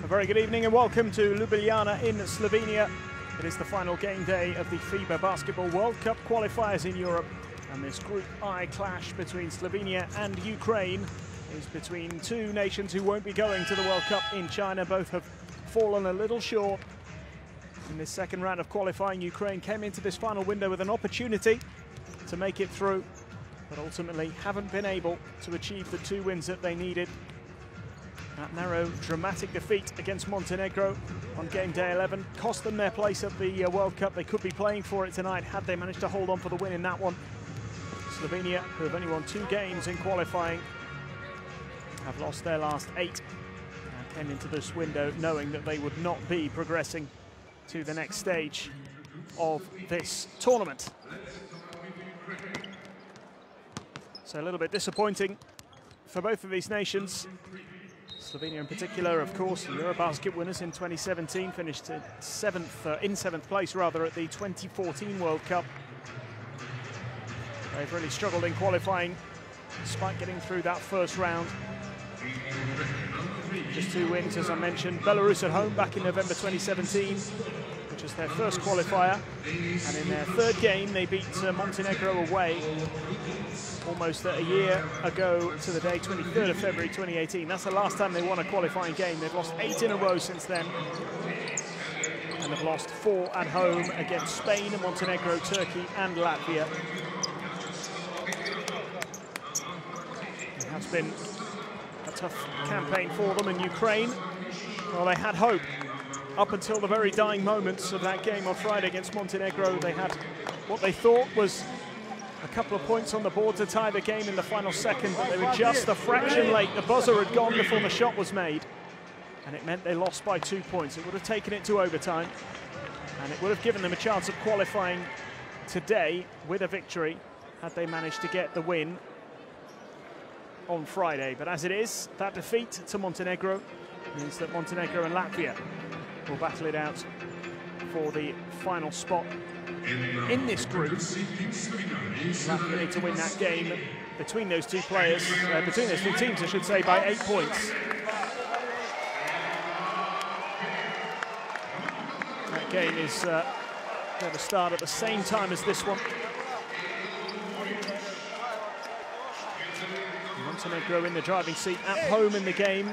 A very good evening and welcome to Ljubljana in Slovenia. It is the final game day of the FIBA Basketball World Cup qualifiers in Europe, and this Group I clash between Slovenia and Ukraine is between two nations who won't be going to the World Cup in China. Both have fallen a little short in this second round of qualifying. Ukraine came into this final window with an opportunity to make it through, but ultimately haven't been able to achieve the 2 wins that they needed. That narrow, dramatic defeat against Montenegro on game day 11 cost them their place at the World Cup. They could be playing for it tonight had they managed to hold on for the win in that one. Slovenia, who have only won 2 games in qualifying, have lost their last 8 and came into this window knowing that they would not be progressing to the next stage of this tournament. So a little bit disappointing for both of these nations. Slovenia in particular, of course, Eurobasket winners in 2017, finished in seventh place rather at the 2014 World Cup. They've really struggled in qualifying despite getting through that first round. Just 2 wins, as I mentioned. Belarus at home back in November 2017, which was their first qualifier. And in their 3rd game, they beat Montenegro away almost a year ago to the day, 23rd of February 2018. That's the last time they won a qualifying game. They've lost 8 in a row since then. And they've lost 4 at home against Spain, Montenegro, Turkey and Latvia. It has been a tough campaign for them. In Ukraine, well, they had hope up until the very dying moments of that game on Friday against Montenegro. They had what they thought was a couple of points on the board to tie the game in the final second, but they were just a fraction late. The buzzer had gone before the shot was made, and it meant they lost by 2 points. It would have taken it to overtime, and it would have given them a chance of qualifying today with a victory had they managed to get the win on Friday. But as it is, that defeat to Montenegro means that Montenegro and Latvia will battle it out for the final spot in this group. Latvia need to win that game between those two players, between those 2 teams, I should say, by 8 points. That game is going to start at the same time as this one. Montenegro in the driving seat at home in the game.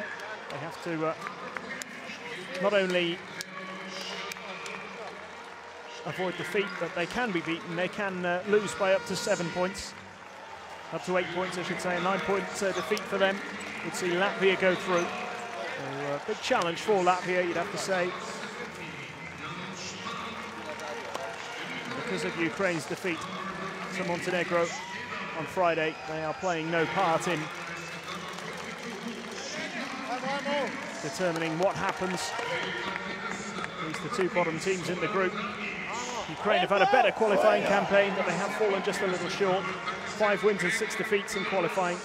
They have to not only avoid defeat, but they can be beaten. They can lose by up to 7 points. Up to 8 points, I should say. A 9-point defeat for them would see Latvia go through. So, a big challenge for Latvia, you'd have to say. Because of Ukraine's defeat to Montenegro on Friday, they are playing no part in determining what happens. At least the 2 bottom teams in the group. Ukraine have had a better qualifying campaign, but they have fallen just a little short. 5 wins and 6 defeats in qualifying.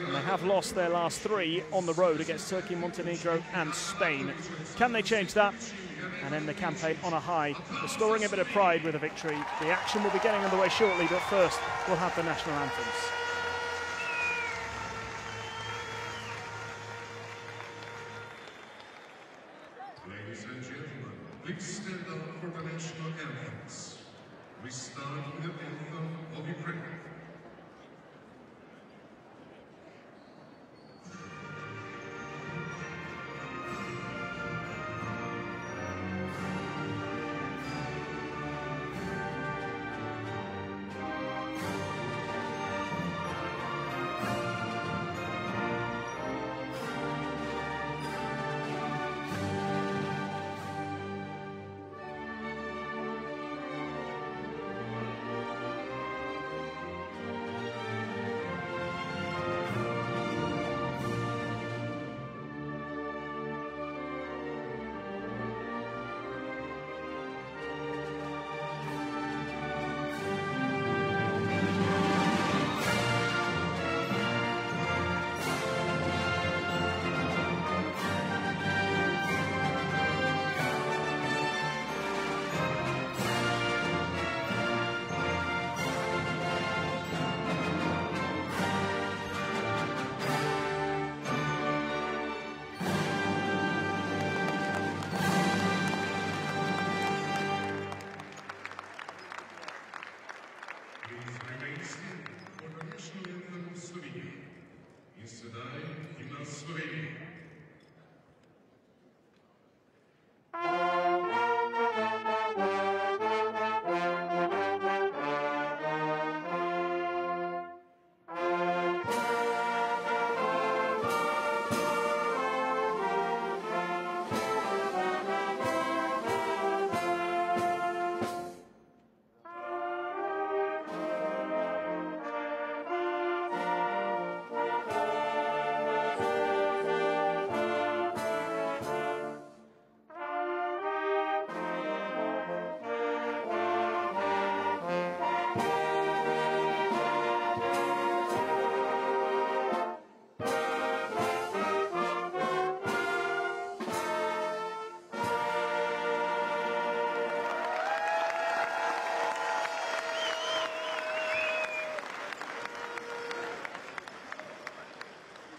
And they have lost their last 3 on the road against Turkey, Montenegro and Spain. Can they change that and end the campaign on a high, restoring a bit of pride with a victory? The action will be getting underway shortly, but first we'll have the national anthems. Ladies and gentlemen, please stand up for the national anthems. We start with the anthem of Ukraine.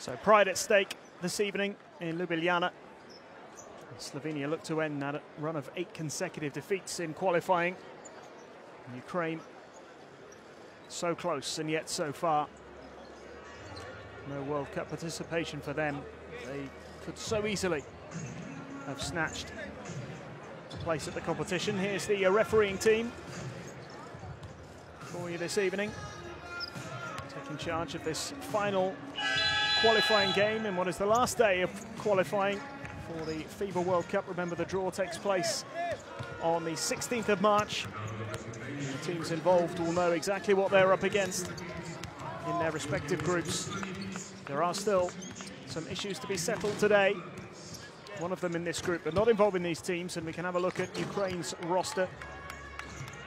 So pride at stake this evening in Ljubljana. Slovenia look to end that run of 8 consecutive defeats in qualifying. Ukraine so close and yet so far. No World Cup participation for them. They could so easily have snatched a place at the competition. Here's the refereeing team for you this evening, taking charge of this final qualifying game in what is the last day of qualifying for the FIBA World Cup. Remember, the draw takes place on the 16th of March. The teams involved will know exactly what they're up against in their respective groups. There are still some issues to be settled today. One of them in this group, but not involving these teams, and we can have a look at Ukraine's roster.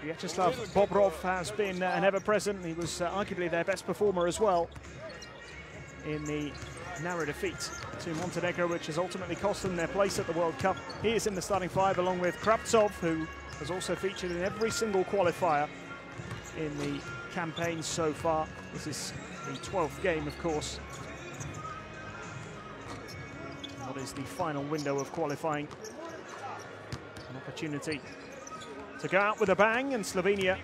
Vyacheslav Bobrov has been an ever-present. He was arguably their best performer as well in the narrow defeat to Montenegro, which has ultimately cost them their place at the World Cup. He is in the starting 5 along with Kravtsov, who has also featured in every single qualifier in the campaign so far. This is the 12th game, of course. What is the final window of qualifying? An opportunity to go out with a bang, and Slovenia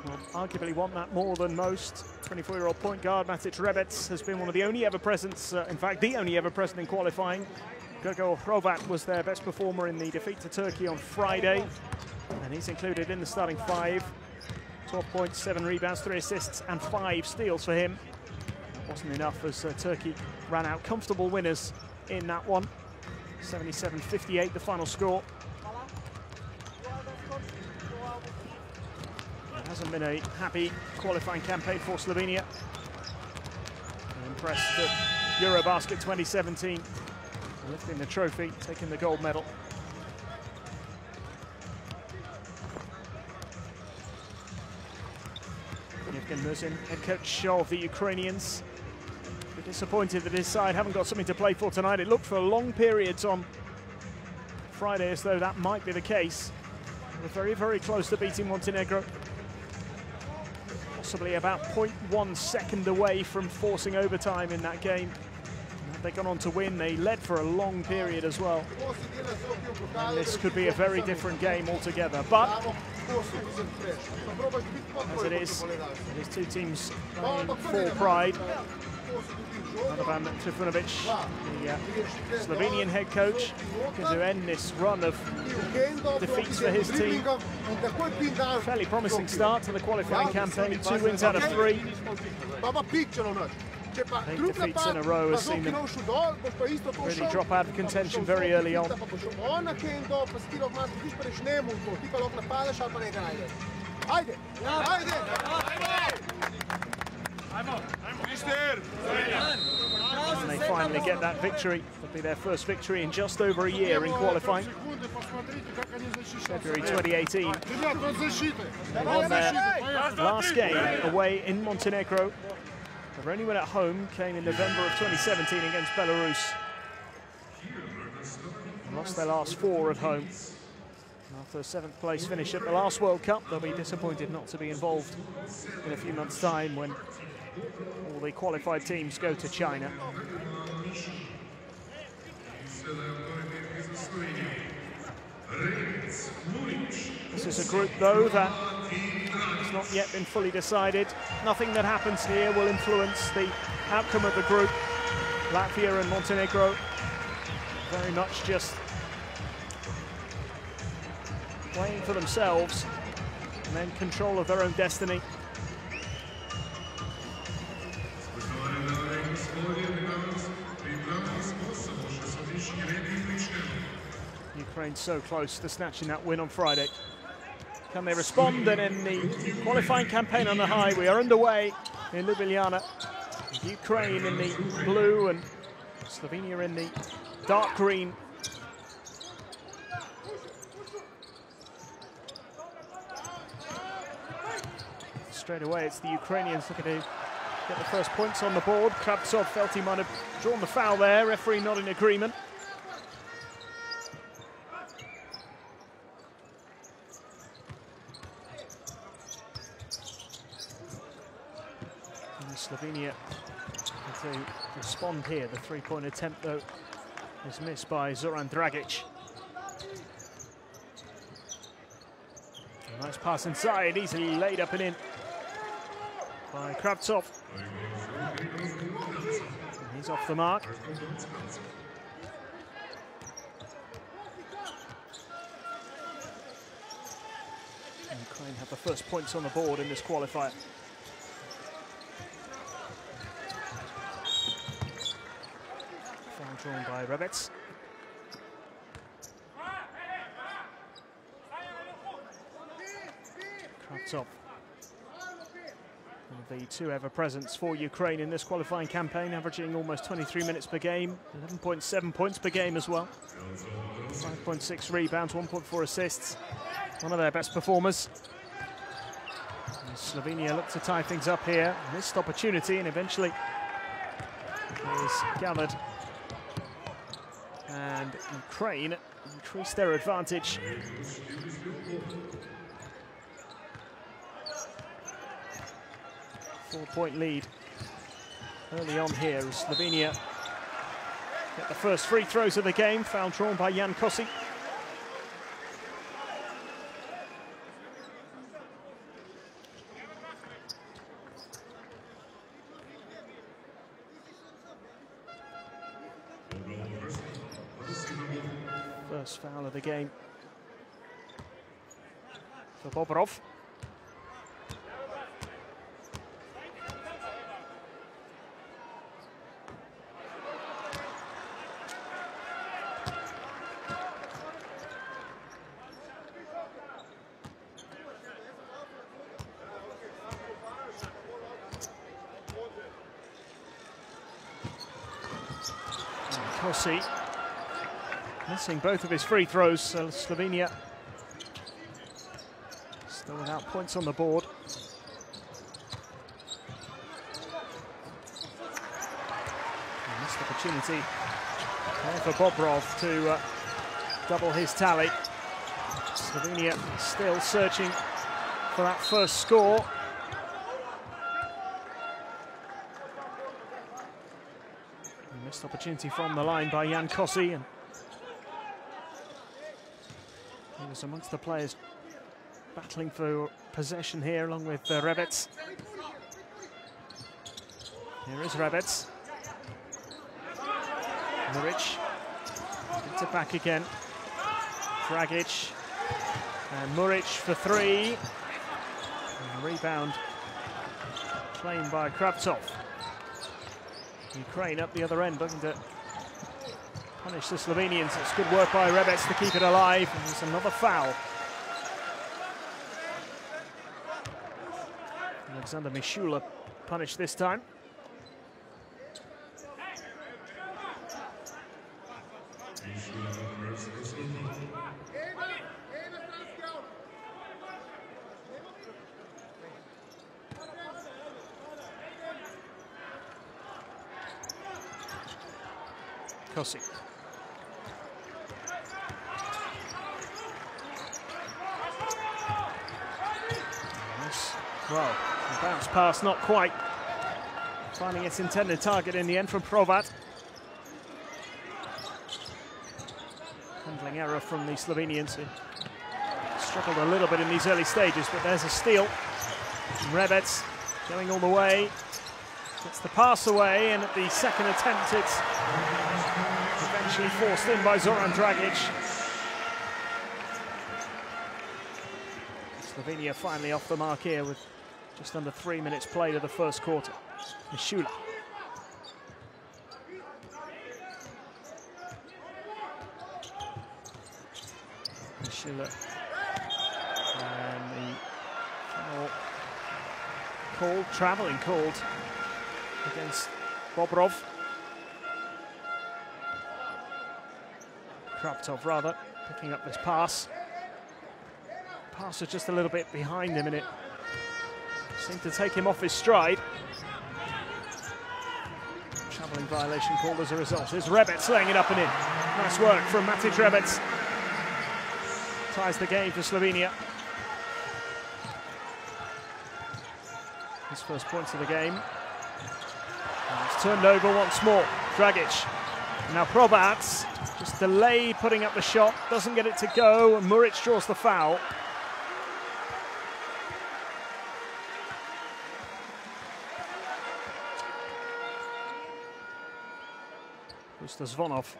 will arguably want that more than most. 24-year-old point guard Matic Rebec has been one of the only ever-presents, in fact, the only ever-present in qualifying. Grigor Hrovat was their best performer in the defeat to Turkey on Friday, and he's included in the starting 5. 12 points, 7 rebounds, 3 assists, and 5 steals for him. Wasn't enough as Turkey ran out comfortable winners in that one. 77-58, the final score. It hasn't been a happy qualifying campaign for Slovenia. I'm impressed at Eurobasket 2017, lifting the trophy, taking the gold medal. Yevgen Muzin, head coach of the Ukrainians, disappointed that his side haven't got something to play for tonight. It looked for long periods on Friday as though that might be the case. They're very, very close to beating Montenegro. Possibly about 0.1 second away from forcing overtime in that game. Had they gone on to win, they led for a long period as well. And this could be a very different game altogether. But as it is two teams playing for pride. Radovan Trifunovic, the Slovenian head coach, looking to end this run of defeats for his team. Fairly promising start to the qualifying campaign, 2 wins out of 3. 8 defeats in a row has seen them really drop out of contention very early on. And they finally get that victory. It'll be their first victory in just over a year in qualifying. February 2018. They won their last game away in Montenegro. Their only win at home came in November of 2017 against Belarus. They lost their last 4 at home. After a 7th place finish at the last World Cup, they'll be disappointed not to be involved in a few months' time when all the qualified teams go to China. This is a group, though, that has not yet been fully decided. Nothing that happens here will influence the outcome of the group. Latvia and Montenegro very much just playing for themselves and then control of their own destiny. Ukraine so close to snatching that win on Friday. Can they respond? And in the qualifying campaign on the high, we are underway in Ljubljana. Ukraine in the blue and Slovenia in the dark green. Straight away, it's the Ukrainians looking to get the first points on the board. Kravtsov felt he might have drawn the foul there. Referee not in agreement. Slovenia had to respond here. The three-point attempt, though, was missed by Zoran Dragic. A nice pass inside, easily laid up and in by Kravtsov. And he's off the mark. And Ukraine have the first points on the board in this qualifier. Foul drawn by Rebets. Kravtsov. One of the two ever-presents for Ukraine in this qualifying campaign, averaging almost 23 minutes per game, 11.7 points per game as well, 5.6 rebounds, 1.4 assists. One of their best performers. And Slovenia look to tie things up here. Missed opportunity, and eventually is gathered. And Ukraine increased their advantage. 4-point lead early on here as Slovenia get the first free throws of the game. Foul drawn by Jan Kosi. First foul of the game for Bobrov. Kosi missing both of his free throws, so Slovenia still without points on the board. Missed opportunity there for Bobrov to double his tally. Slovenia still searching for that first score. Missed opportunity from the line by Jan Kosi, and he was amongst the players battling for possession here along with Rebets. Here is Rebets. Muric gets it back again. Dragic and Muric for three. And rebound claimed by Kravtsov. Ukraine up the other end looking to punish the Slovenians. It's good work by Rebets to keep it alive. And there's another foul. Alexander Mishula punished this time. Kosi. Nice. Well, the bounce pass not quite finding its intended target in the end from Provat. Handling error from the Slovenians, who struggled a little bit in these early stages, but there's a steal. Rebets going all the way. Gets the pass away, and at the second attempt, it's eventually forced in by Zoran Dragic. Slovenia finally off the mark here with just under 3 minutes played of the first quarter. Mishula. Mishula. And the foul called, travelling called against Bobrov. Kravtsov rather, picking up this pass. Pass was just a little bit behind him and it seemed to take him off his stride. Travelling violation called as a result. Here's Rebets laying it up and in. Nice work from Matic Rebets. Ties the game for Slovenia. His first points of the game. turned over once more. Dragic. Now Probat just delayed putting up the shot, doesn't get it to go, and Muric draws the foul. Pusta Zvonov.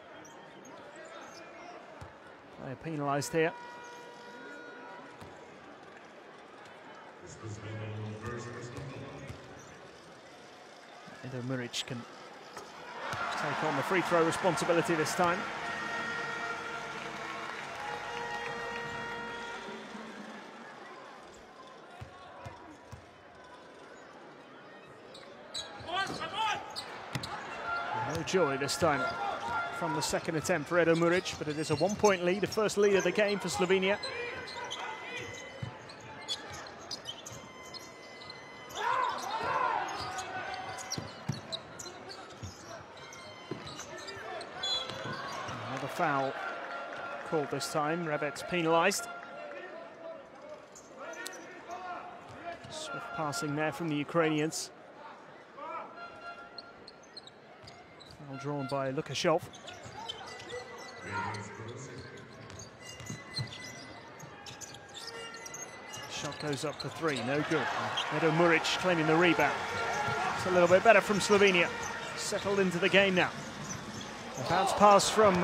Player penalised here. Edo Muric can take on the free throw responsibility this time. No joy this time from the second attempt for Edo Muric, but it is a 1-point lead, the first lead of the game for Slovenia. Another foul called this time. Rebets penalised. Swift passing there from the Ukrainians. Foul drawn by Lukashov. Shot goes up for three, no good. Edo Muric claiming the rebound. It's a little bit better from Slovenia. Settled into the game now. A bounce pass from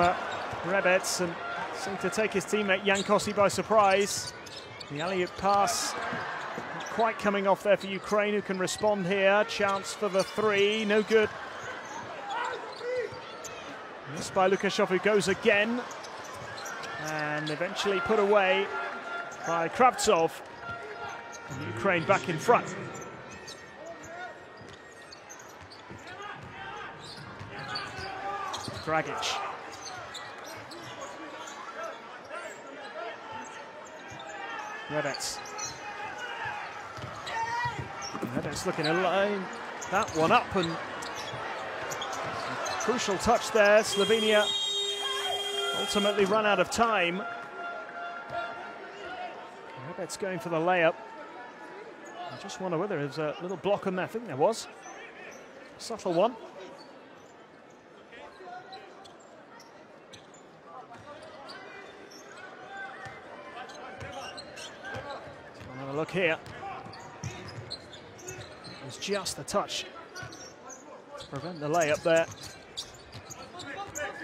Rebets and seemed to take his teammate Jankosi by surprise. The alley-oop pass not quite coming off there for Ukraine, who can respond here. Chance for the three, no good. Missed by Lukashov, who goes again. And eventually put away by Kravtsov. And Ukraine back in front. Dragic. Rebets. Rebets looking to line that one up, and crucial touch there. Slovenia ultimately run out of time. Rebets going for the layup. I just wonder whether there's a little block on there. I think there was. Subtle one. Another look here. It was just a touch to prevent the layup there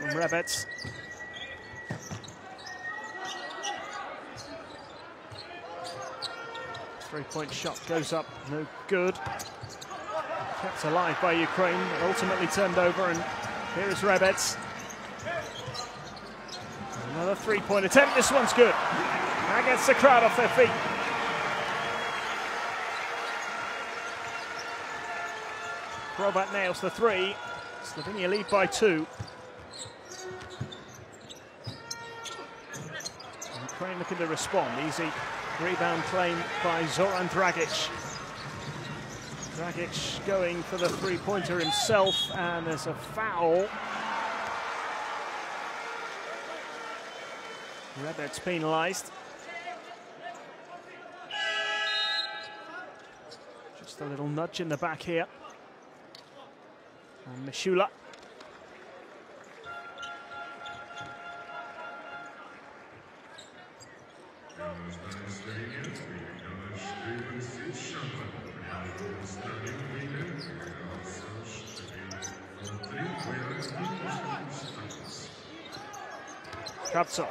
from Rebets. Three-point shot goes up, no good. Kept alive by Ukraine, but ultimately turned over, and here is Rebets. Another three-point attempt, this one's good. That gets the crowd off their feet. Probat nails the three. Slovenia lead by 2. Ukraine looking to respond. Easy rebound claim by Zoran Dragic. Dragic going for the three-pointer himself, and there's a foul. Rebets penalised. Just a little nudge in the back here. And Mishula. Kravtsov.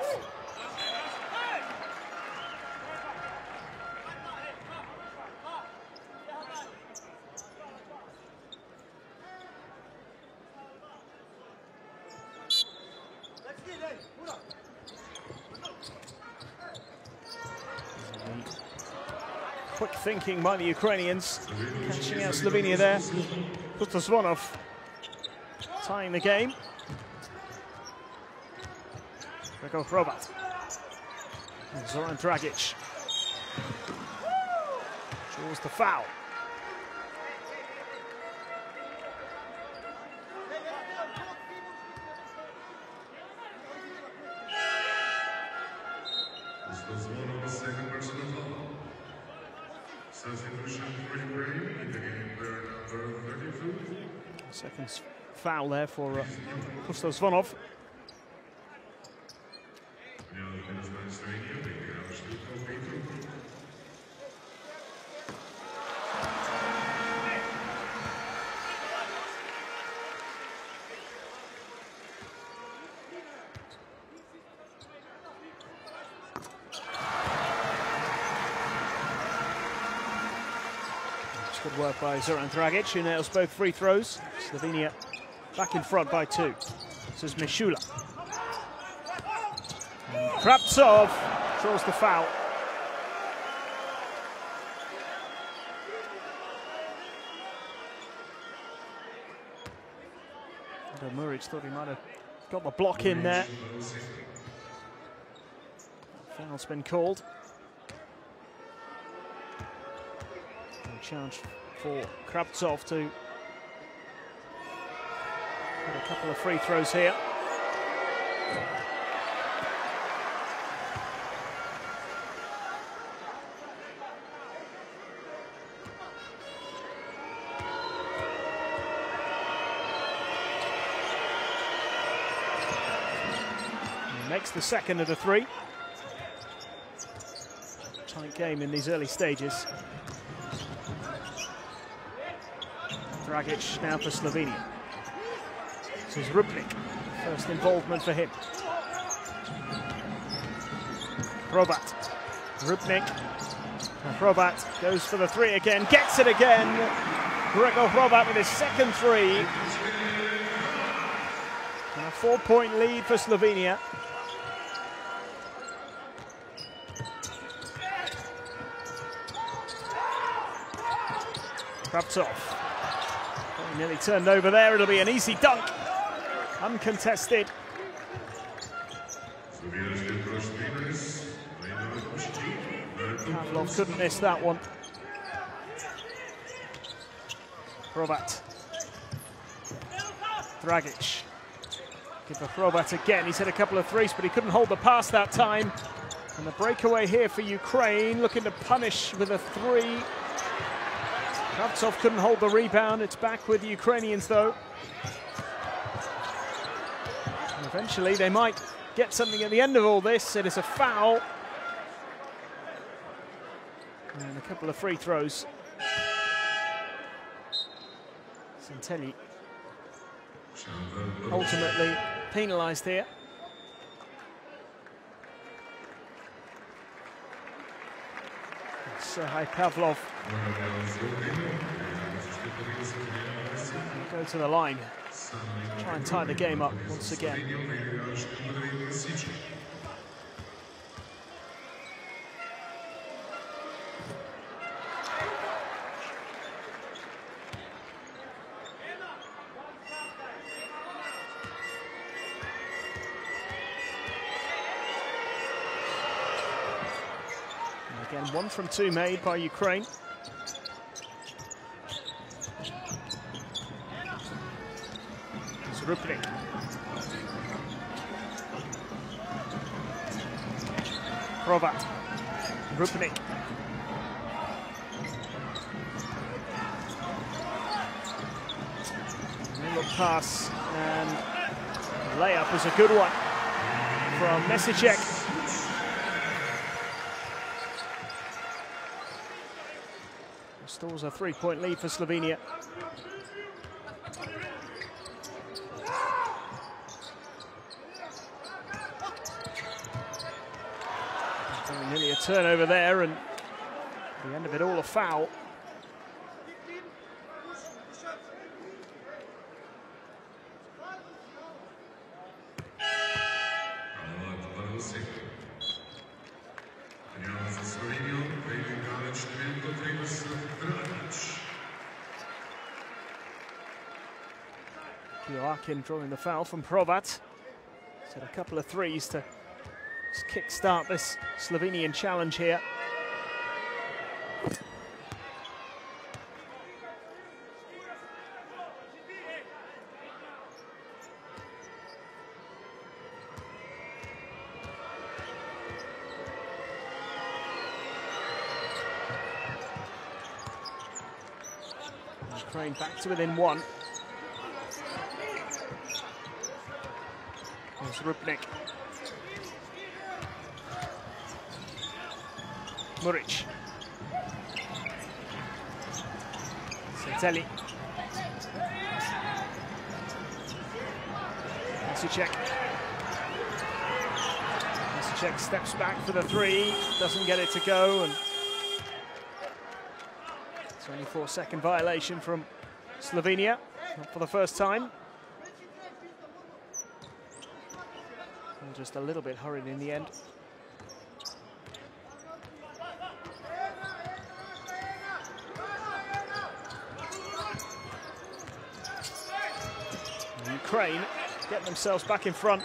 Quick thinking by the Ukrainians, catching out Slovenia there. Pusta Zvonov tying the game. Gregor Probat. And Zoran Dragic draws the foul. Second personal foul. Substitution for Ukraine in the game player number 32. Second foul there for Kustos Zvonov. Good work by Zoran Dragic, who nails both free throws. Slovenia back in front by 2. This is Mishula. Kravtsov draws the foul. Muric thought he might have got the block in there. Foul's been called. Challenge for Kravtsov to get a couple of free throws here. He makes the second of the 3. Tight game in these early stages. Dragic now for Slovenia. This is Rupnik, first involvement for him. Hrobat, Rupnik, and Hrobat goes for the 3 again, gets it again. Gregor Hrobat with his second 3. And a 4-point lead for Slovenia. Kravtsov. Nearly turned over there. It'll be an easy dunk. Uncontested. Pavlov couldn't miss that one. Hrobat. Dragic. Give the Hrobat again. He's hit a couple of 3s, but he couldn't hold the pass that time. And the breakaway here for Ukraine, looking to punish with a 3. Kravtsov couldn't hold the rebound. It's back with the Ukrainians, though. And eventually, they might get something at the end of all this. It is a foul. And a couple of free throws. Santelli ultimately penalised here. Serhei Pavlov go to the line, try and tie the game up once again. Again, 1 from 2 made by Ukraine. It's Rupnik. Hrobat. Rupnik. Look pass, and the layup is a good one from Mesicek. Restores a 3-point lead for Slovenia. Nearly a turnover there, and at the end of it all a foul. Joakim drawing the foul from Hrobat. He's had a couple of 3s to just kick-start this Slovenian challenge here. Ukraine back to within 1. There's Rubnik. Muric. Centelli. Masicek steps back for the three, doesn't get it to go, and 24-second violation from Slovenia, not for the first time. And just a little bit hurried in the end. Ukraine get themselves back in front.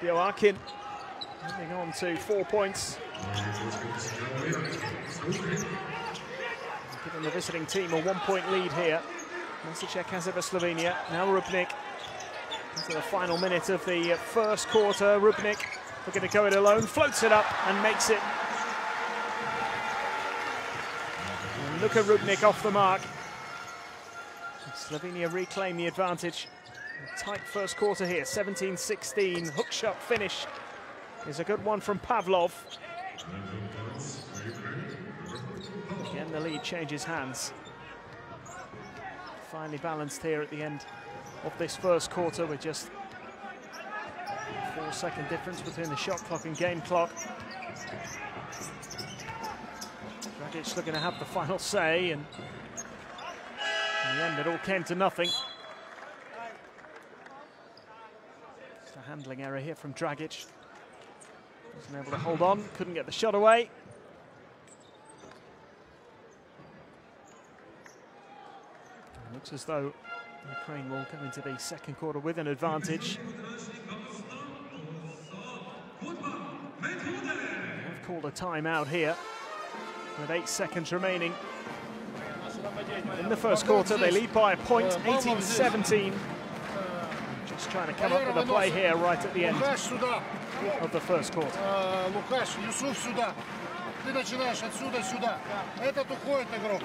Joakim moving on to 4 points. Giving the visiting team a 1-point lead here. Masicek has it for Slovenia. Now Rubnik into the final minute of the first quarter. Rubnik looking to go it alone, floats it up and makes it. And look at Rubnik off the mark. Slovenia reclaim the advantage. A tight first quarter here, 17-16. Hook shot finish is a good one from Pavlov. Again, the lead changes hands. Finely balanced here at the end of this first quarter with just a 4-second difference between the shot clock and game clock. Dragic looking to have the final say, and in the end it all came to nothing. Just a handling error here from Dragic. Wasn't able to hold on, couldn't get the shot away. It looks as though Ukraine will come into the second quarter with an advantage. They've called a timeout here with 8 seconds remaining. In the first quarter, they lead by a point, 18-17. Just trying to come up with a play here right at the end of the first quarter. Лукаш, Юсуф сюда. Ты начинаешь отсюда сюда. Этот уходит игрок.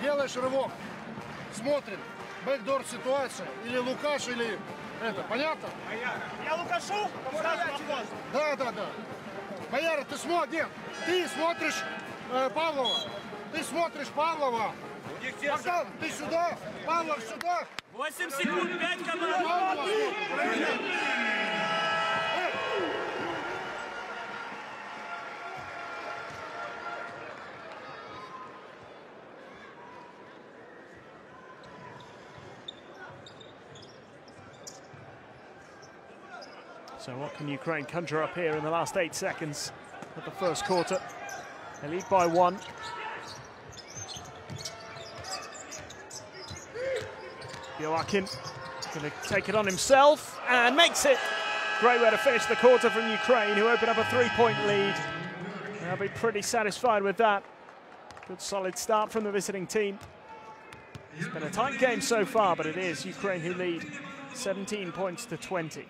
Делаешь рывок. Смотрим. Бэкдор ситуация. Или Лукаш, или это. Понятно? Я Лукашу? Да. Бояра, ты смотришь. Ты смотришь Павлова. Ты смотришь Павлова. Богдан, ты сюда. Павлов сюда. 8 секунд, 5 команд. So what can Ukraine conjure up here in the last 8 seconds of the first quarter? They lead by 1. Joakim going to take it on himself and makes it. Great way to finish the quarter from Ukraine, who open up a 3-point lead. They'll be pretty satisfied with that. Good solid start from the visiting team. It's been a tight game so far, but it is Ukraine who lead 17 points to 20.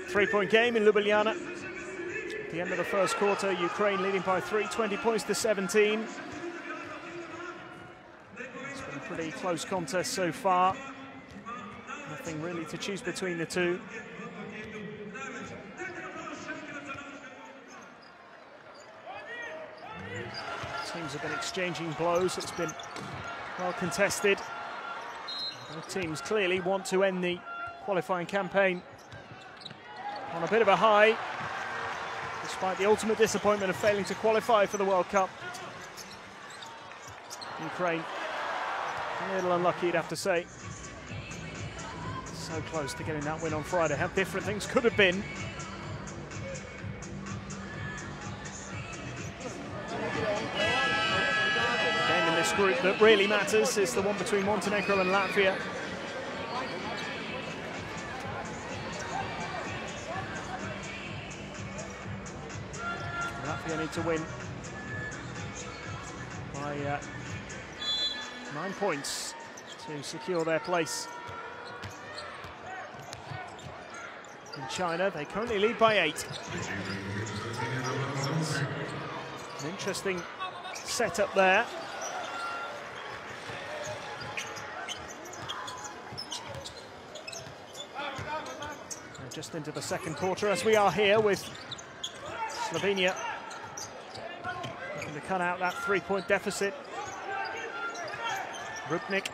Three-point game in Ljubljana. At the end of the first quarter, Ukraine leading by 3, 20 points to 17. It's been a pretty close contest so far. Nothing really to choose between the two. Teams have been exchanging blows. It's been well contested. Both teams clearly want to end the qualifying campaign on a bit of a high, despite the ultimate disappointment of failing to qualify for the World Cup. Ukraine, a little unlucky, you'd have to say. So close to getting that win on Friday. How different things could have been. The game in this group that really matters is the one between Montenegro and Latvia. Latvia need to win by 9 points to secure their place. In China, they currently lead by 8. An interesting setup there. And just into the second quarter, as we are here with Slovenia looking to cut out that 3-point deficit. Rupnik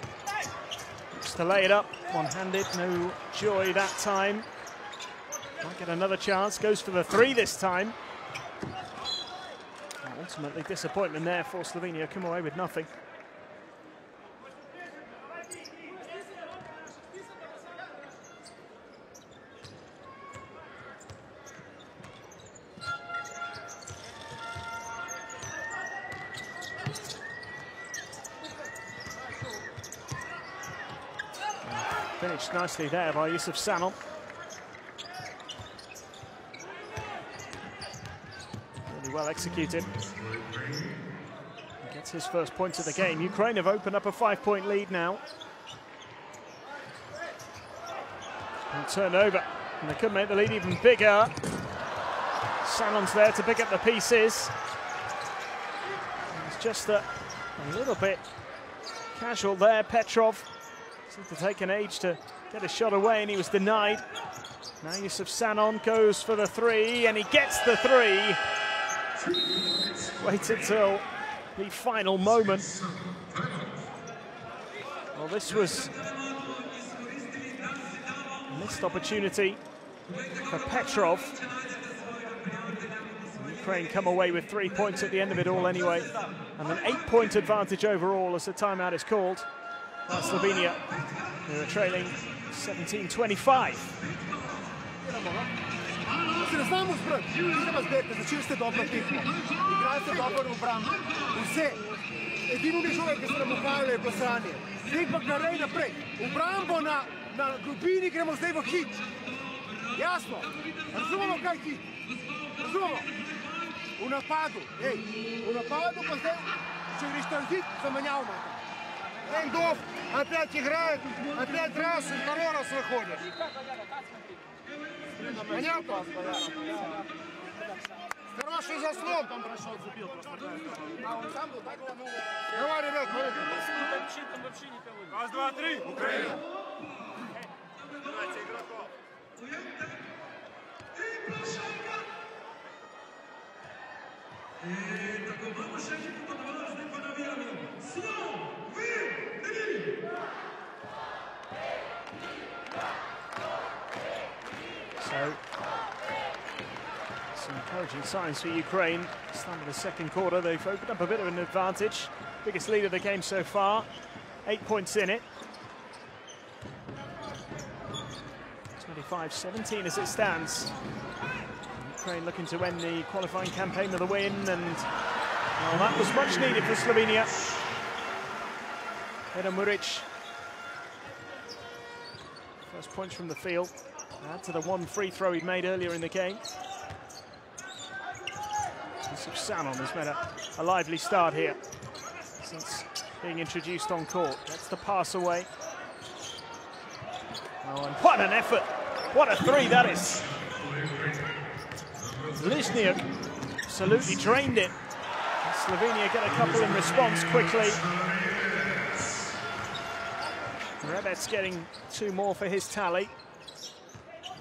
looks to lay it up, one-handed, no joy that time. Might get another chance, goes for the 3 this time. And ultimately, disappointment there for Slovenia, come away with nothing. Finished nicely there by Yusuf Sanon. Really well executed. He gets his first points of the game. Ukraine have opened up a 5-point lead now. And turnover, and they could make the lead even bigger. Sanon's there to pick up the pieces. It's just a little bit casual there. Petrov seemed to take an age to get a shot away, and he was denied. Now Yusuf Sanon goes for the 3, and he gets the 3. Wait until the final moment. Well, this was a missed opportunity for Petrov. Ukraine come away with 3 points at the end of it all anyway, and an 8-point advantage overall as the timeout is called by Slovenia, who are trailing 17-25. Не знamo zbrati, idemo zdaj, začeli ste dobro tekmo, igrali ste dobro v obrambi, vse. Edino ni človek, ki se nam ukvarjali, je posranje. Zdaj pa gre naprej. Obrambo na globini gremo zdaj v hit. Jasno, razumemo kaj hit. Razumemo. V napadu, pa zdaj, če greš ta hit, zamenjavamo. Эндов опять играет, опять раз, и второй раз выходит. Понятно? Хороший заслон. Там прошел, забил просто. А он сам был, так? Давай, ребят, там вообще никого нет. Раз, два, три. Украина. Давайте игроков. So, some encouraging signs for Ukraine. Start of the second quarter, they've opened up a bit of an advantage. Biggest lead of the game so far. 8 points in it. 25-17 as it stands. Ukraine looking to end the qualifying campaign with a win, and well, that was much needed for Slovenia. Eda Muric. First points from the field. Add to the 1 free throw he'd made earlier in the game. Yusuf Sanon has made a lively start here since being introduced on court. Gets the pass away. Oh, and what an effort. What a 3 that is. Lizniuk absolutely drained it. Slovenia get a couple in response quickly. Rebet's getting 2 more for his tally.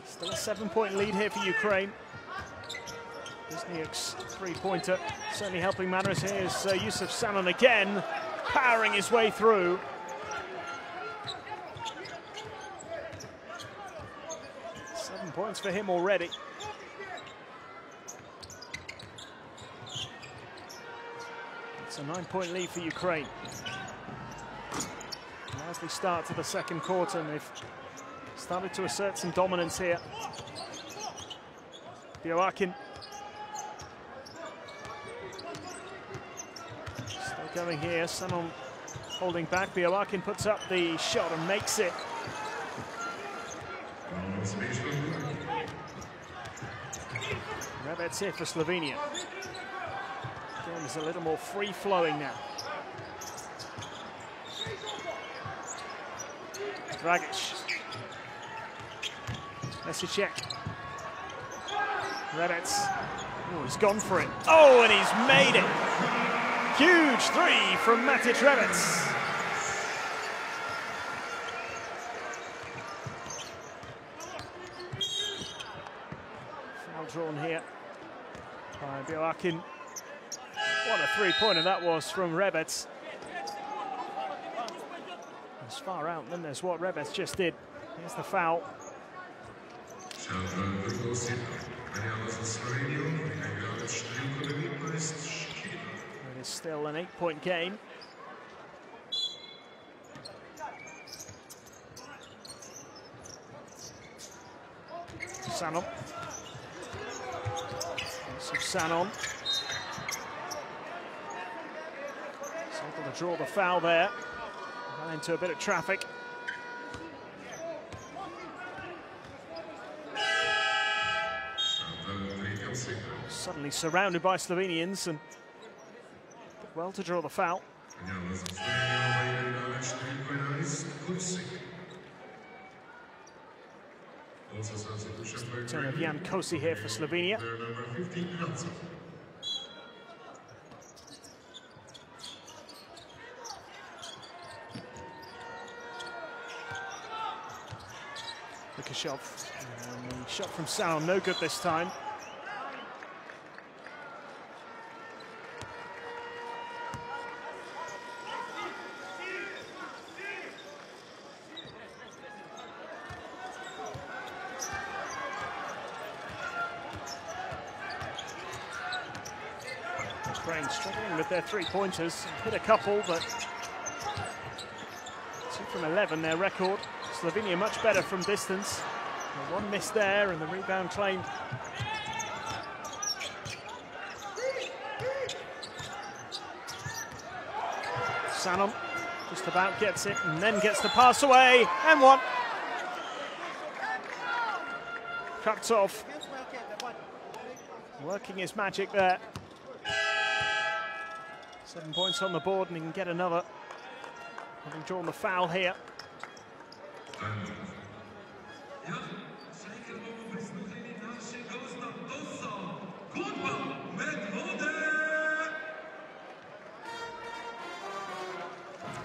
Still a 7-point lead here for Ukraine. Lizniuk's 3-pointer certainly helping matters. Here's Yusuf Sanon again, powering his way through. Seven points for him already. It's It's a 9-point lead for Ukraine. Lively start to the second quarter, and they've started to assert some dominance here. Bioakin still going here. Sanon holding back. Bioakin puts up the shot and makes it. Rebec here for Slovenia. Game is a little more free-flowing now. Dragic. Mesicek. Rebec. Oh, he's gone for it. Oh, and he's made it. Huge three from Matic Rebec. Foul drawn here by Bioakin. What a three-pointer that was from Rebec. It's far out, and then there's what Rebec just did. Here's the foul. It is still an 8-point game. Sanon. Sanon. He's able to draw the foul there. Ran into a bit of traffic. Suddenly surrounded by Slovenians, and did well to draw the foul. Turn of Jan Kosi here for Slovenia. Lukashov. And the shot from Sanon, no good this time. Ukraine struggling with their three-pointers. Hit a couple, but 2 from 11, their record. Slovenia much better from distance. One miss there, and the rebound claimed. Sanon just about gets it, and then gets the pass away, and one. Kravtsov working his magic there. 7 points on the board, and he can get another. Having drawn the foul here.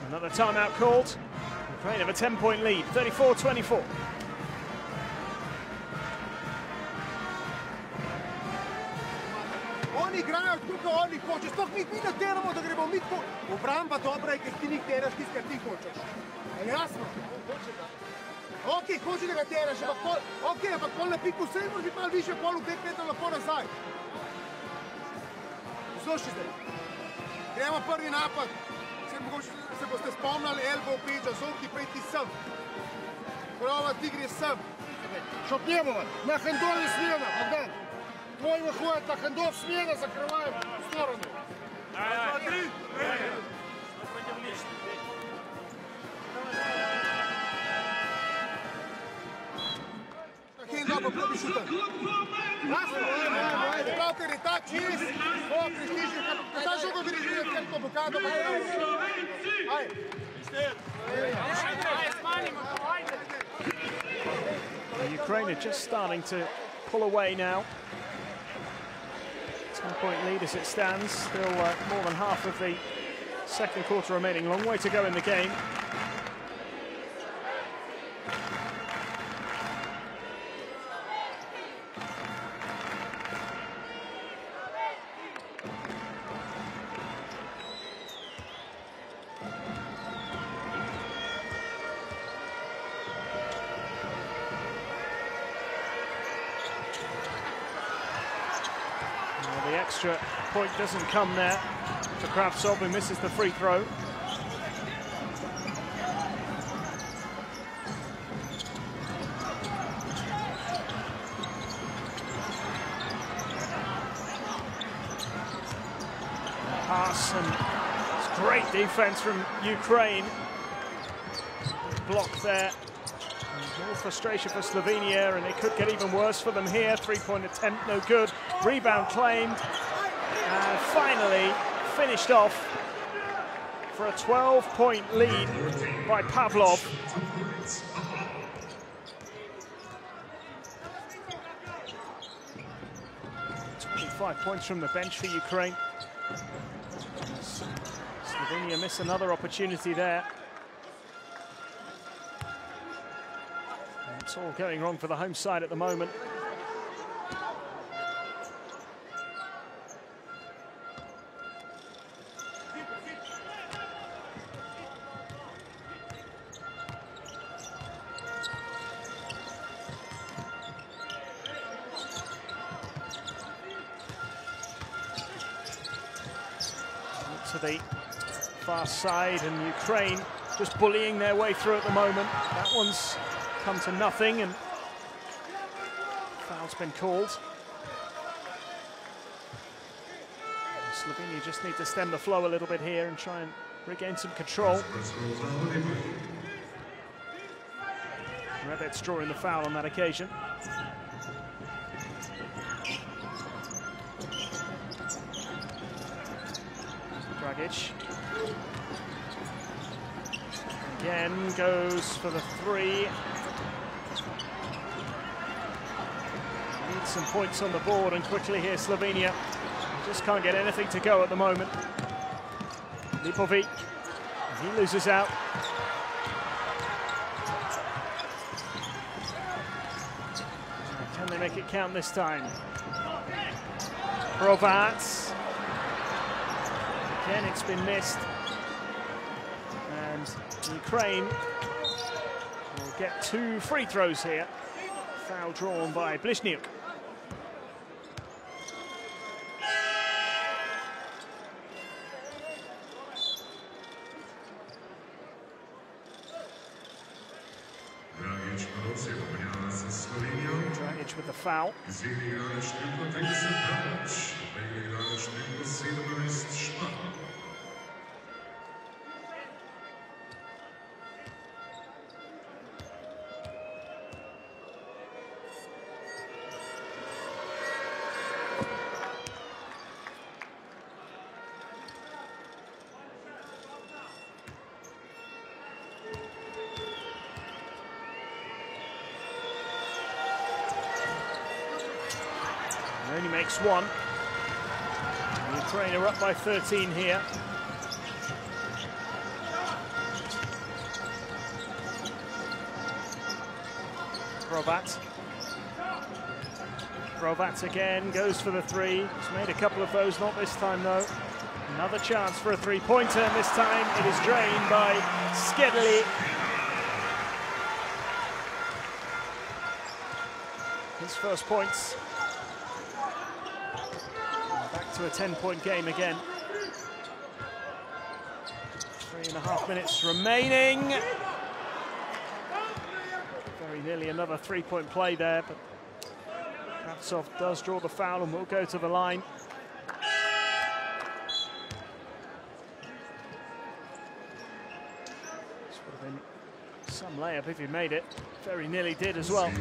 Another timeout called. Ukraine have a 10-point lead, 34-24. Oni igrajo tukaj, oni hoče. Sploh mi ne teramo, da gremo mi tako. Obramba dobra je, ker ti njih teraš tisto, kar ti hočeš. Je jasno? Ok, hoče da ga teraš, ampak pol na piku vse moraš biti malo više, pol v 5 metrov lahko nazaj. Poslušaj zdaj. Gremo prvi napad. Se boste spomnili, elbow pitch, Zoki prejti sem. Prova ti gre sem. Чтоб не было, на хендове смена, Богдан. Твой выходит на хендов смена, закрываем в сторону. Смотри! Хендов попробуй шута. Prav, ker je ta čist, prestižni, ta žogo dirižuje celko blokado. Ukraine are just starting to pull away now. 10-point lead as it stands. Still more than half of the second quarter remaining. Long way to go in the game. extra point doesn't come there for Kravtsov, who misses the free throw. Pass, and it's great defense from Ukraine. Block there. More frustration for Slovenia, and it could get even worse for them here. Three-point attempt, no good. Rebound claimed. And finally finished off for a 12-point lead by Pavlov. 25 points from the bench for Ukraine. Slovenia miss another opportunity there. It's all going wrong for the home side at the moment. To the far side, and Ukraine just bullying their way through at the moment. That one's come to nothing, and foul's been called. Slovenia just need to stem the flow a little bit here and try and regain some control. Rebets drawing the foul on that occasion. Dragic again goes for the three. Needs some points on the board, and quickly here Slovenia just can't get anything to go at the moment. Lipovic, he loses out. Can they make it count this time? Provats. Again, it's been missed. And Ukraine will get 2 free throws here. Foul drawn by Blizniuk. Dragic with the foul. Only makes one. Ukraine are up by 13 here. Provats again goes for the three. He's made a couple of those, not this time though. Another chance for a three-pointer, and this time it is drained by Skedli. His first points. Back to a 10-point game again. 3.5 minutes remaining. Very nearly another three-point play there, but Kravtsov does draw the foul and will go to the line. This would have been some layup if he made it. Very nearly did as well.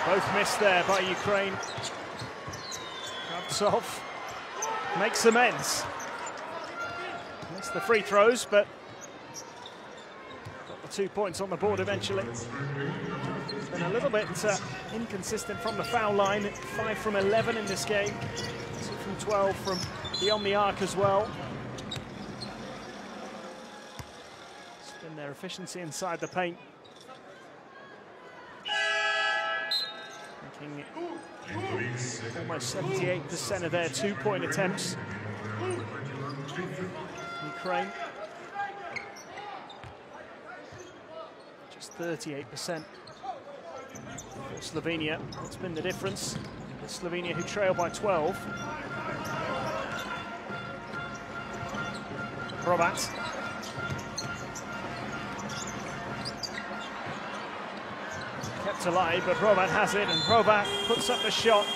Both missed there by Ukraine. Kravtsov makes amends. Missed the free throws, but got the 2 points on the board eventually. He's been a little bit inconsistent from the foul line. 5 from 11 in this game. 2 from 12 from beyond the arc as well. He's been their their efficiency inside the paint. Making almost 78% of their two-point attempts. Ukraine. Just 38%. For Slovenia, that's been the difference. Slovenia, who trail by 12. Hrobat. Kept alive, but Hrobat has it, and Hrobat puts up the shot.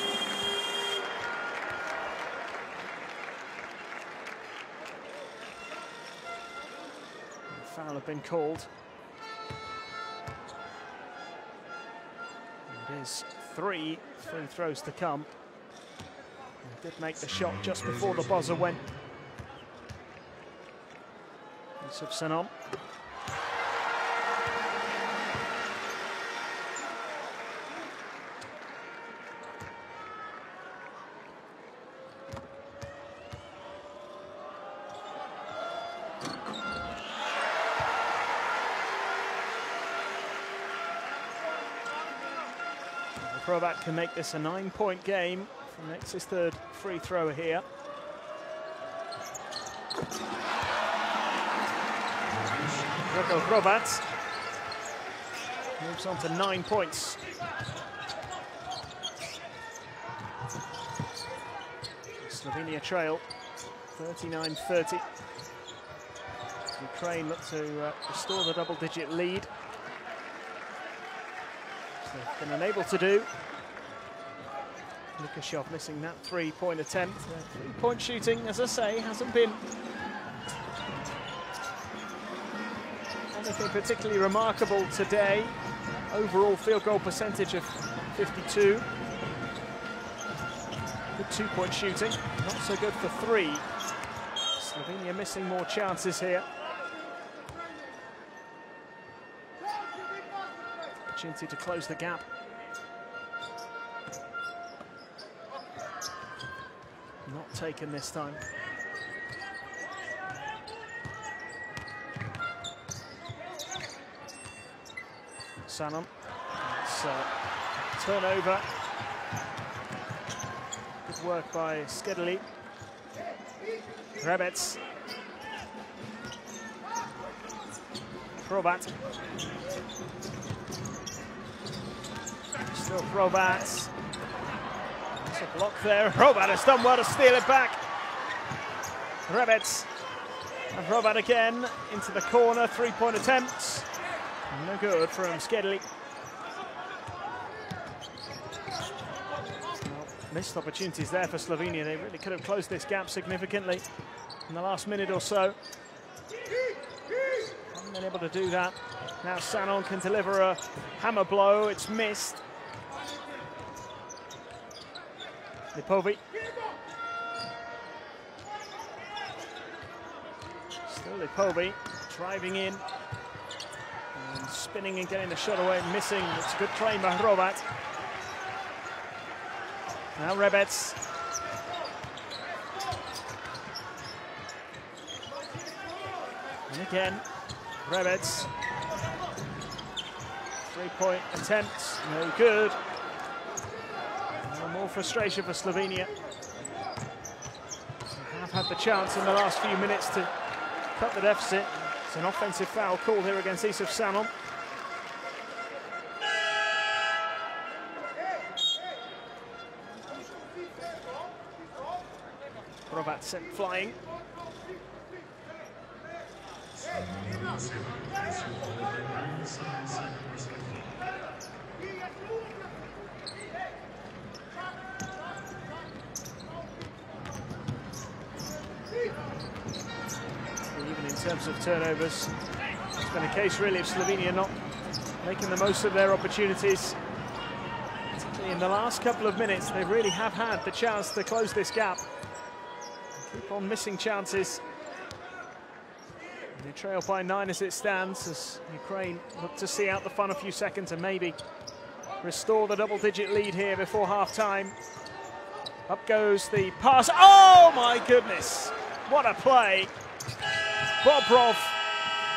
The foul had been called. It is 3 free throws to come. He did make the shot just before the buzzer went. Sanon. Hrobat can make this a 9-point game. Makes his third free throw here. Hrobat moves on to 9 points. Slovenia trail 39-30. Ukraine look to restore the double-digit lead. So they've been unable to do. Lukashov missing that three-point attempt. Three-point shooting, as I say, hasn't been anything particularly remarkable today. Overall field goal percentage of 52. Good two-point shooting, not so good for three. Slovenia missing more chances here. Opportunity to close the gap. Not taken this time. Sanon. It's turnover. Good work by Skedeli. Rebec. Hrobat. Still Hrobat. There's a block there. Hrobat has done well to steal it back. Rebec. And Hrobat again into the corner. Three-point attempts. No good from Skedeli. Well, missed opportunities there for Slovenia. They really could have closed this gap significantly in the last minute or so. Haven't been able to do that. Now Sanon can deliver a hammer blow. It's missed. Lipovi. Still Lipovi driving in. And spinning and getting the shot away, missing. It's a good claim by Hrobat. Now Rebec. And again, Rebec. Three-point attempt, no good. More frustration for Slovenia. They have had the chance in the last few minutes to cut the deficit. It's an offensive foul called here against Isuf Sanon. Hrobat sent flying. Even in terms of turnovers, it's been a case really of Slovenia not making the most of their opportunities. Particularly in the last couple of minutes, they really have had the chance to close this gap. Keep on missing chances. They trail by 9 as it stands, as Ukraine look to see out the final few seconds and maybe restore the double-digit lead here before half-time. Up goes the pass. Oh my goodness! What a play! Bobrov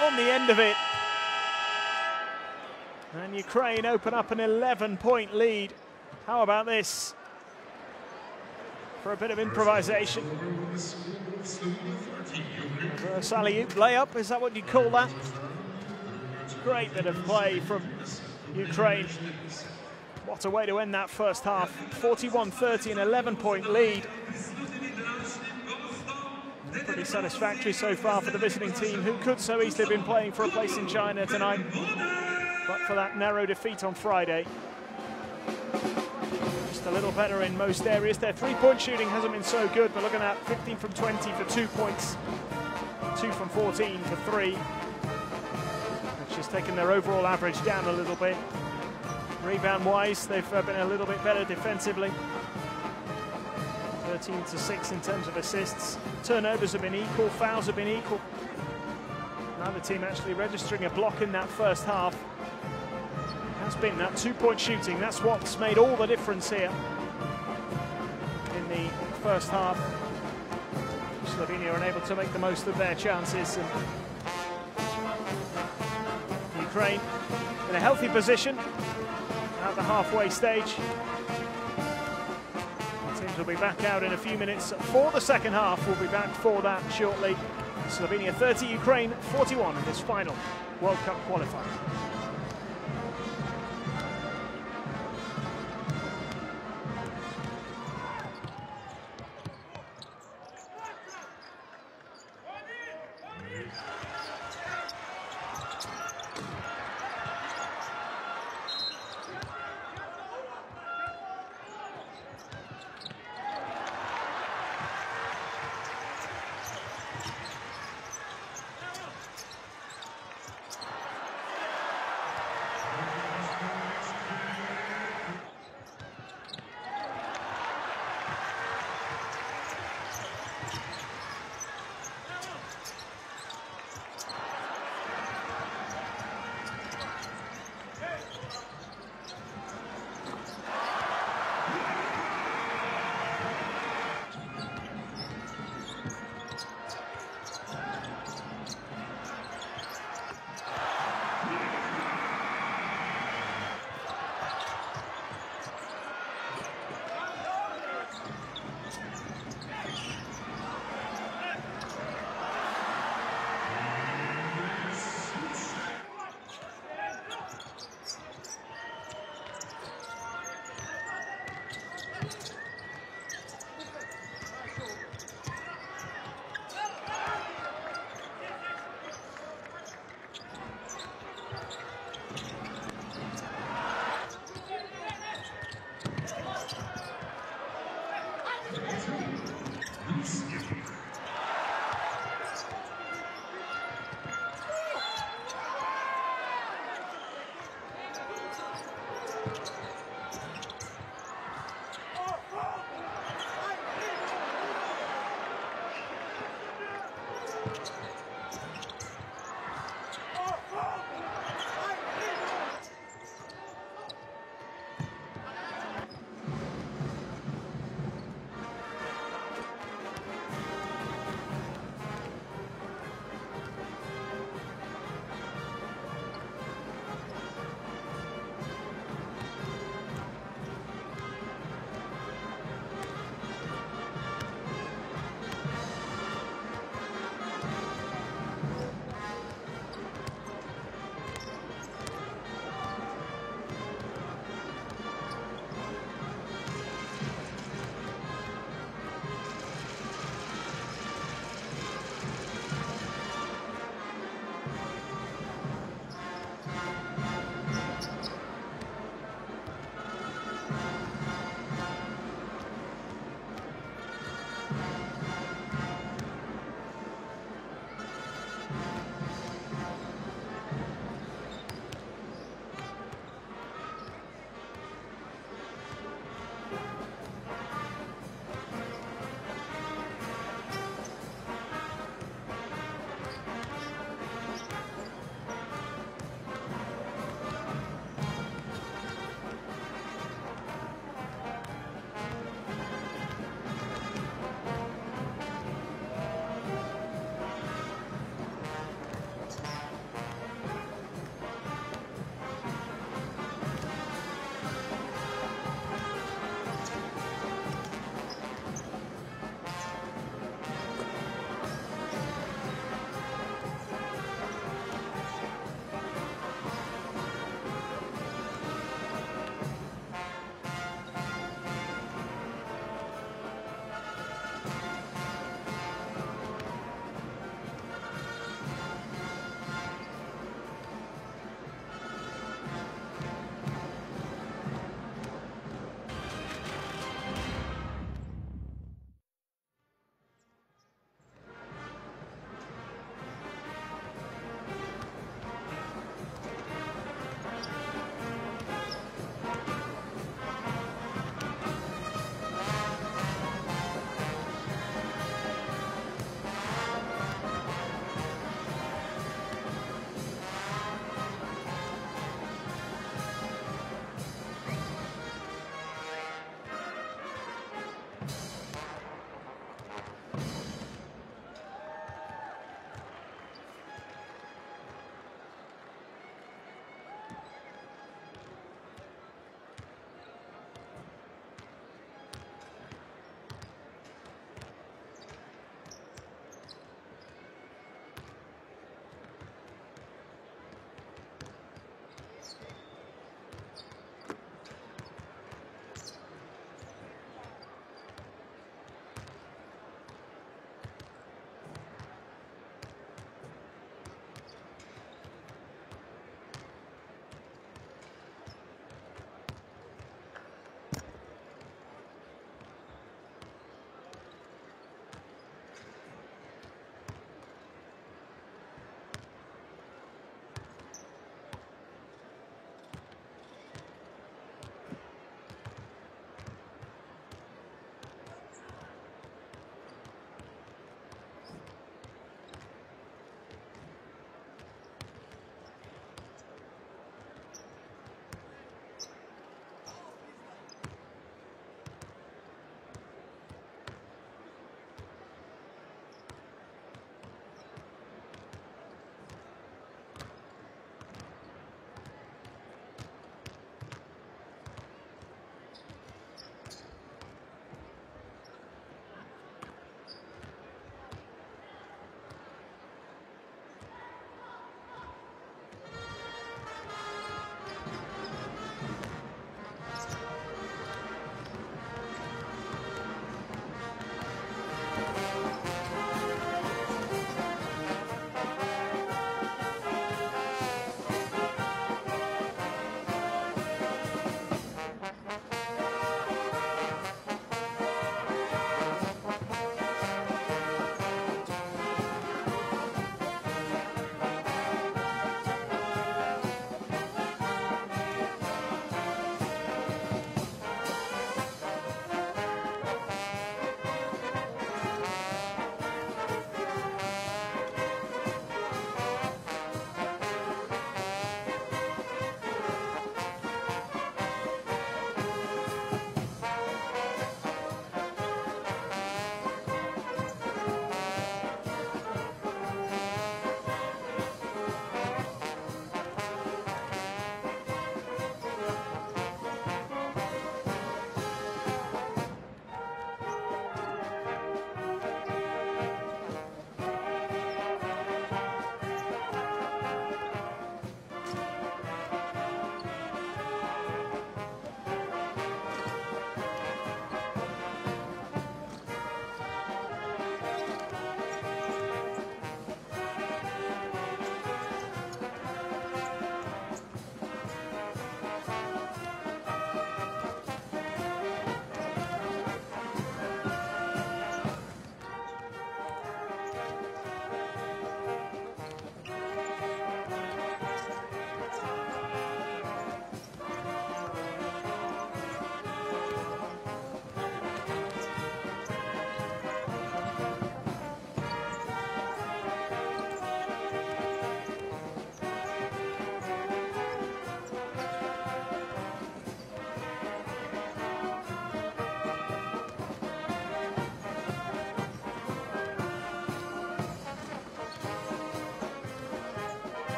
on the end of it. And Ukraine open up an 11-point lead. How about this? For a bit of improvisation. Reverse alley-oop layup, is that what you call that? Great bit of play from Ukraine. What a way to end that first half. 41-30, an 11-point lead. Pretty satisfactory so far for the visiting team, who could so easily have been playing for a place in China tonight, but for that narrow defeat on Friday. Just a little better in most areas. Their three-point shooting hasn't been so good, but looking at 15 from 20 for 2 points, 2 from 14 for 3, which has taken their overall average down a little bit. Rebound-wise, they've been a little bit better defensively. 13-6 in terms of assists. Turnovers have been equal, fouls have been equal. Neither team actually registering a block in that first half. It has been that 2-point shooting. That's what's made all the difference here in the first half. Slovenia are unable to make the most of their chances. And Ukraine in a healthy position at the halfway stage. Will be back out in a few minutes for the second half. We'll be back for that shortly. Slovenia 30, Ukraine 41 in this final World Cup qualifier.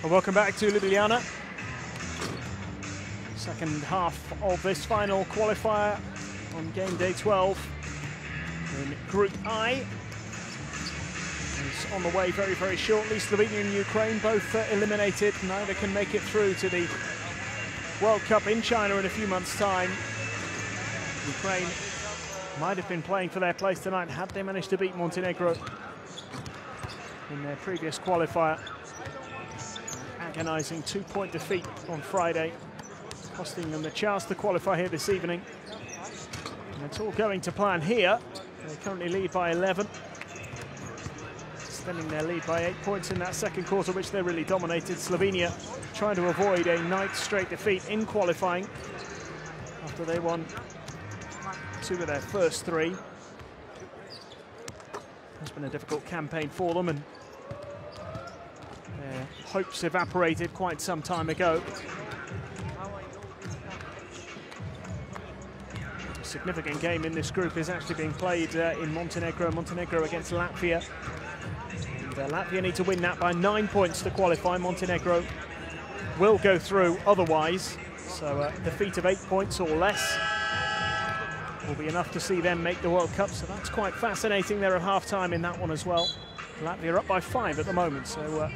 Well, welcome back to Ljubljana. Second half of this final qualifier on game day 12 in Group I. It's on the way very, very shortly. Slovenia and Ukraine both eliminated. Neither can make it through to the World Cup in China in a few months' time. Ukraine might have been playing for their place tonight had they managed to beat Montenegro in their previous qualifier. Agonising 2-point defeat on Friday, costing them the chance to qualify here this evening. And it's all going to plan here. They currently lead by 11. Extending their lead by 8 points in that second quarter, which they really dominated. Slovenia trying to avoid a ninth straight defeat in qualifying after they won 2 of their first 3. It's been a difficult campaign for them, and their hopes evaporated quite some time ago. A significant game in this group is actually being played in Montenegro. Montenegro against Latvia. And, Latvia need to win that by 9 points to qualify. Montenegro will go through otherwise. So a defeat of 8 points or less will be enough to see them make the World Cup. So that's quite fascinating. They're at half-time in that one as well. Latvia are up by 5 at the moment. So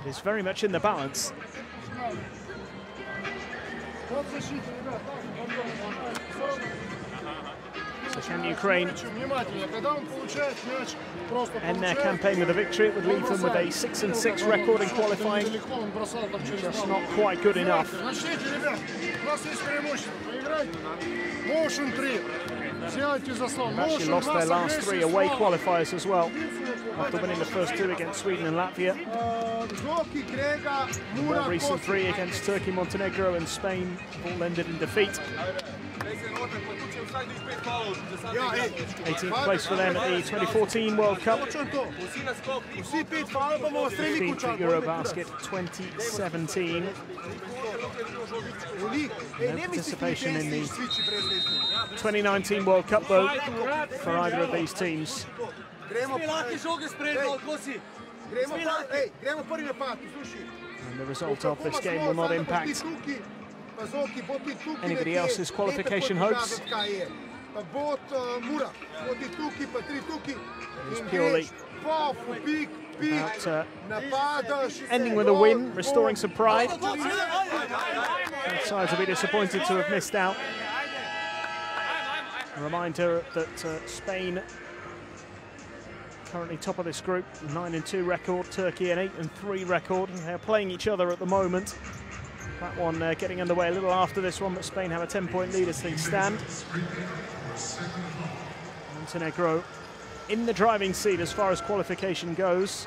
it's very much in the balance. So can Ukraine end their campaign with a victory? It would leave them with a 6-6 record in qualifying. Just not quite good enough. They've actually lost their last 3 away qualifiers as well, after winning the first 2 against Sweden and Latvia. The more recent 3 against Turkey, Montenegro and Spain have all ended in defeat. 18th place for them at the 2014 World Cup. Defeat at Eurobasket 2017. No participation in the 2019 World Cup though for either of these teams. And the result of this game will not impact anybody else's qualification hopes. It's purely about ending with a win, restoring some pride. Both sides will be disappointed to have missed out. A reminder that Spain, currently top of this group, 9-2 record, Turkey an 8-3 record. They're playing each other at the moment. That one getting underway a little after this one, but Spain have a 10-point lead as things stand. Montenegro in the driving seat as far as qualification goes.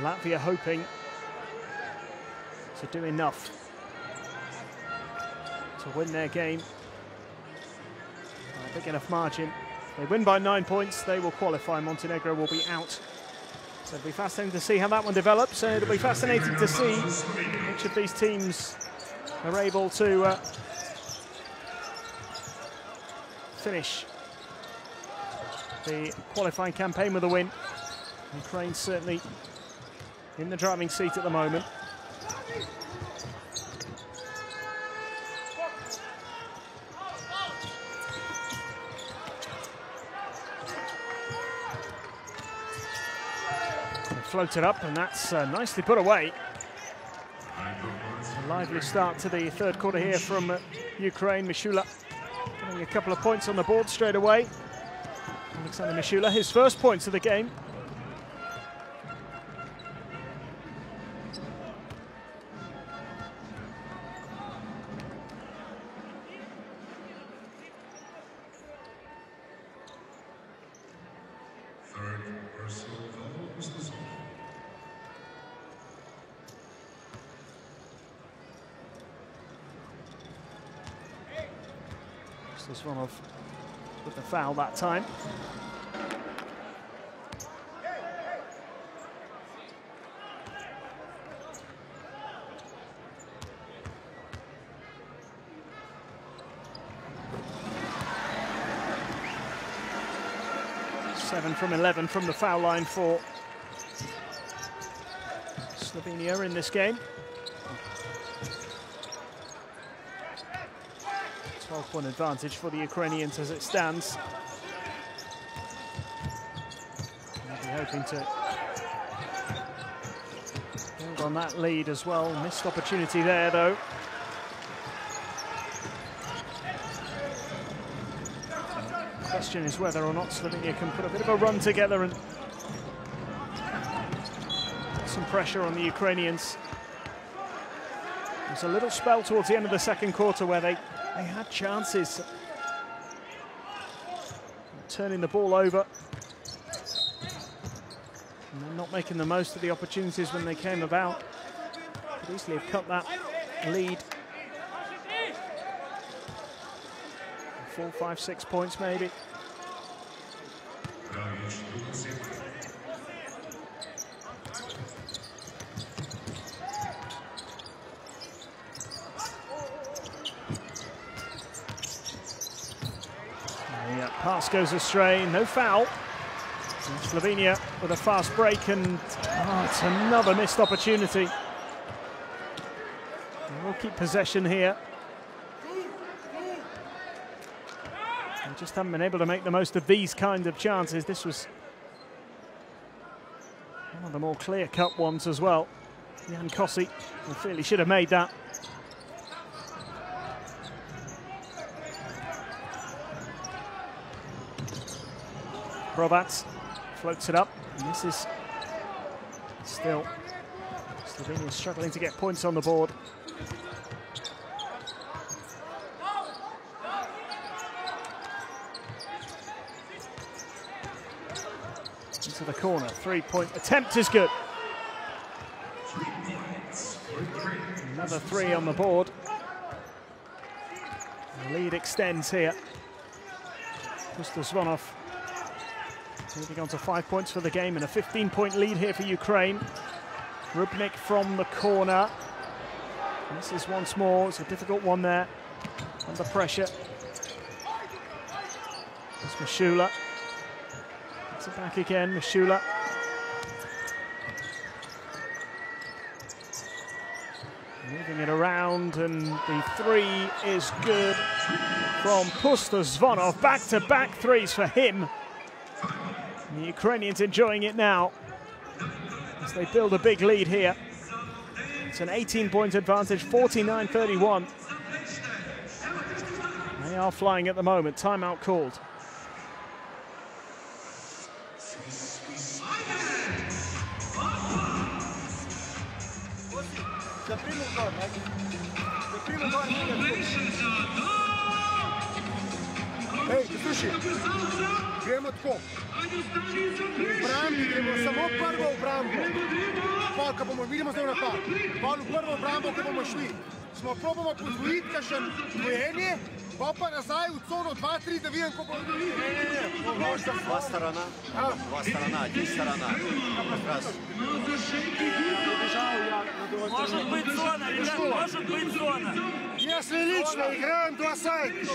Latvia hoping to do enough to win their game. A big enough margin. If they win by 9 points, they will qualify. Montenegro will be out. So it'll be fascinating to see how that one develops, and it'll be fascinating to see which of these teams are able to finish the qualifying campaign with a win. Ukraine certainly in the driving seat at the moment. Floated up, and that's nicely put away. A lively start to the third quarter here from Ukraine. Mishula getting a couple of points on the board straight away. Alexander Mishula, his first points of the game. This one off with the foul that time. 7 from 11 from the foul line for Slovenia in this game. 12-point advantage for the Ukrainians as it stands. They'll be hoping to build on that lead as well. Missed opportunity there, though. The question is whether or not Slovenia can put a bit of a run together and put some pressure on the Ukrainians. There's a little spell towards the end of the second quarter where they had chances turning the ball over and then not making the most of the opportunities when they came about. Could easily have cut that lead. 4, 5, 6 points maybe. Yeah, pass goes astray, no foul. And Slovenia with a fast break, and it's another missed opportunity. And we'll keep possession here. They just haven't been able to make the most of these kind of chances. This was one of the more clear-cut ones as well. Jan Kossi really should have made that. Roberts floats it up, and this is still Slovenia struggling to get points on the board. Into the corner, 3-point attempt is good. Another 3 on the board. The lead extends here. Zvonov moving on to 5 points for the game and a 15-point lead here for Ukraine. Rubnik from the corner. This is once more, it's a difficult one there. Under pressure. It's Mashula. It's it back again, Mashula. Moving it around, and the 3 is good from Zvonov. Back-to-back 3s for him. The Ukrainians enjoying it now as they build a big lead here. It's an 18-point advantage, 49-31. They are flying at the moment. Timeout called. Ej, slušaj, gremo tako. V obrambi gremo samo prvo obrambo. Pa, ko bomo, vidimo zdaj napad. Pa v prvo obrambo, ko bomo šli. Smo probamo podvojiti kakšen dvojenje, pa nazaj v cono 2-3, da vidim, ko bo... Ne. Два сторона, один сторона. Раз. Может быть зона, ребят, может быть зона. Если лично играем 2 сайта.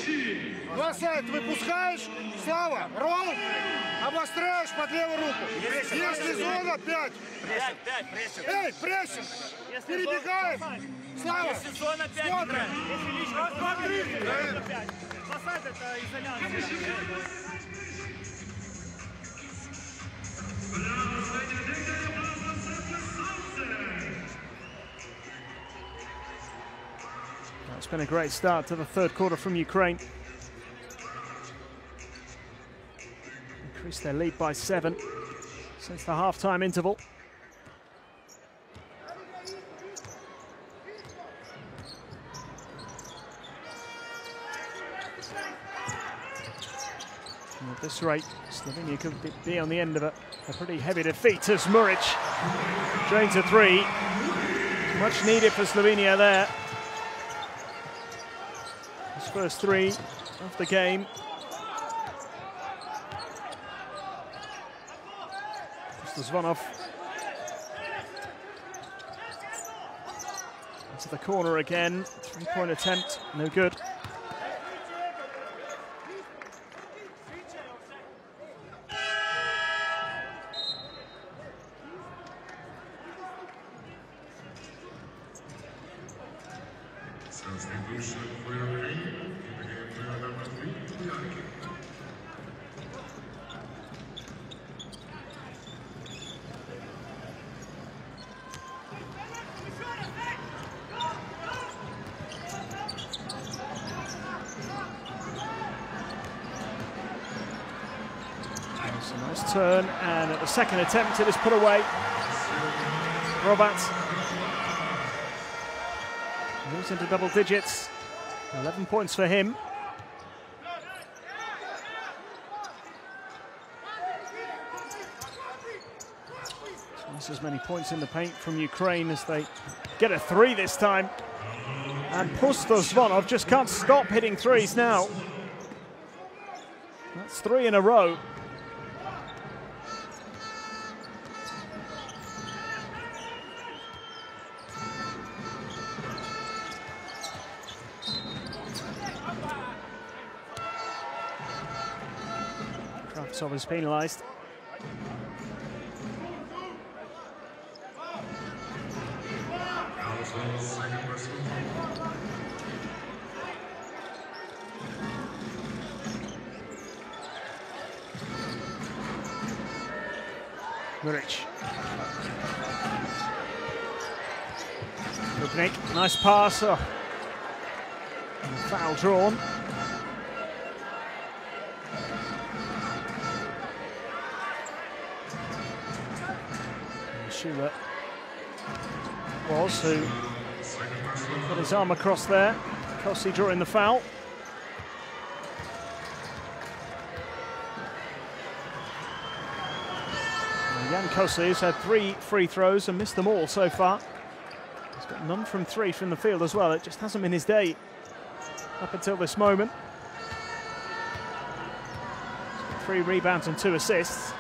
2 сайта выпускаешь, Слава, ролл, обостряешь под левую руку. Если зона 5. 5. Эй, прессинг! Перебегаем! Слава! Если зона 5 играем. Если лично 2-3. 2 сайта это изоляция. It's been a great start to the third quarter from Ukraine. Increased their lead by 7 since the half-time interval. And at this rate, Slovenia could be on the end of a pretty heavy defeat as Muric drains a 3. Much needed for Slovenia there. His first 3 of the game. Zvonov into the corner again. 3-point attempt, no good. a nice turn, and at the second attempt it is put away. Robert moves into double digits. 11 points for him. Twice as many points in the paint from Ukraine as they get a 3 this time. And Zvonov just can't stop hitting threes now. That's 3 in a row. Kravtsov is penalised. Muric. Lubnik, nice pass. Oh. And foul drawn. Schuler was who put his arm across there. Kossi drawing the foul. Jan Kossi has had 3 free throws and missed them all so far. He's got none from 3 from the field as well. It just hasn't been his day up until this moment. 3 rebounds and 2 assists.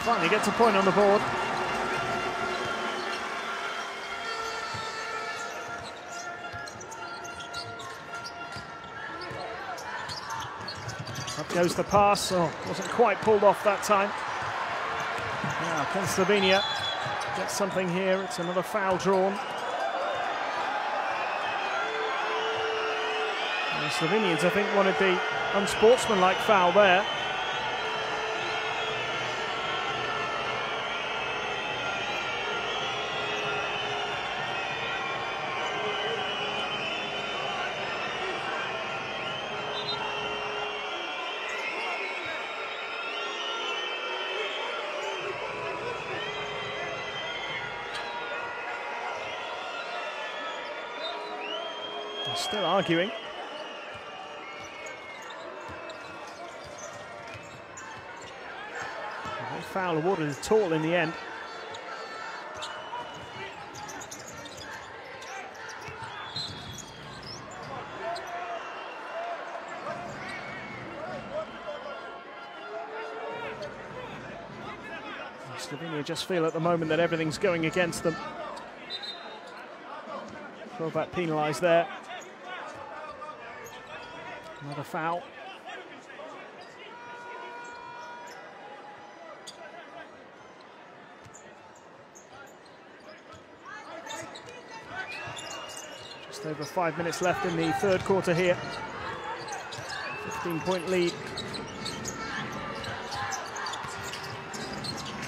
Finally gets a point on the board. Up goes the pass. Oh, wasn't quite pulled off that time. Now, can Slovenia get something here? It's another foul drawn. And the Slovenians, I think, wanted the unsportsmanlike foul there. Still arguing. No foul awarded at all in the end. Slovenia just feel at the moment that everything's going against them. Throwback penalised there. Another foul. Just over 5 minutes left in the third quarter here. 15-point lead.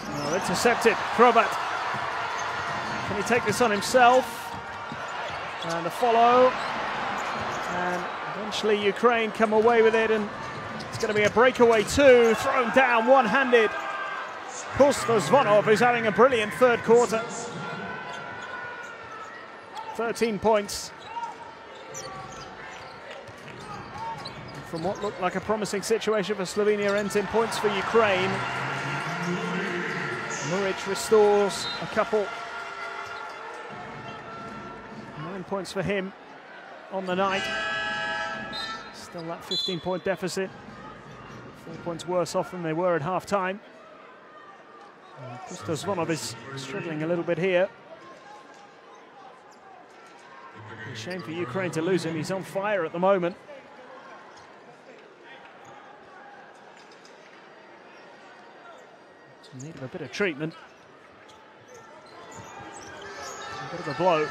Oh, intercepted. Robert. Can he take this on himself? And a follow. And eventually Ukraine come away with it, and it's going to be a breakaway 2, thrown down one-handed. Zvonov is having a brilliant third quarter. 13 points. From what looked like a promising situation for Slovenia, ends in points for Ukraine. Muric restores a couple. 9 points for him on the night. Still that 15-point deficit. 4 points worse off than they were at half-time. Zvonov is struggling a little bit here. A shame for Ukraine to lose him. He's on fire at the moment. In need of a bit of treatment. A bit of a blow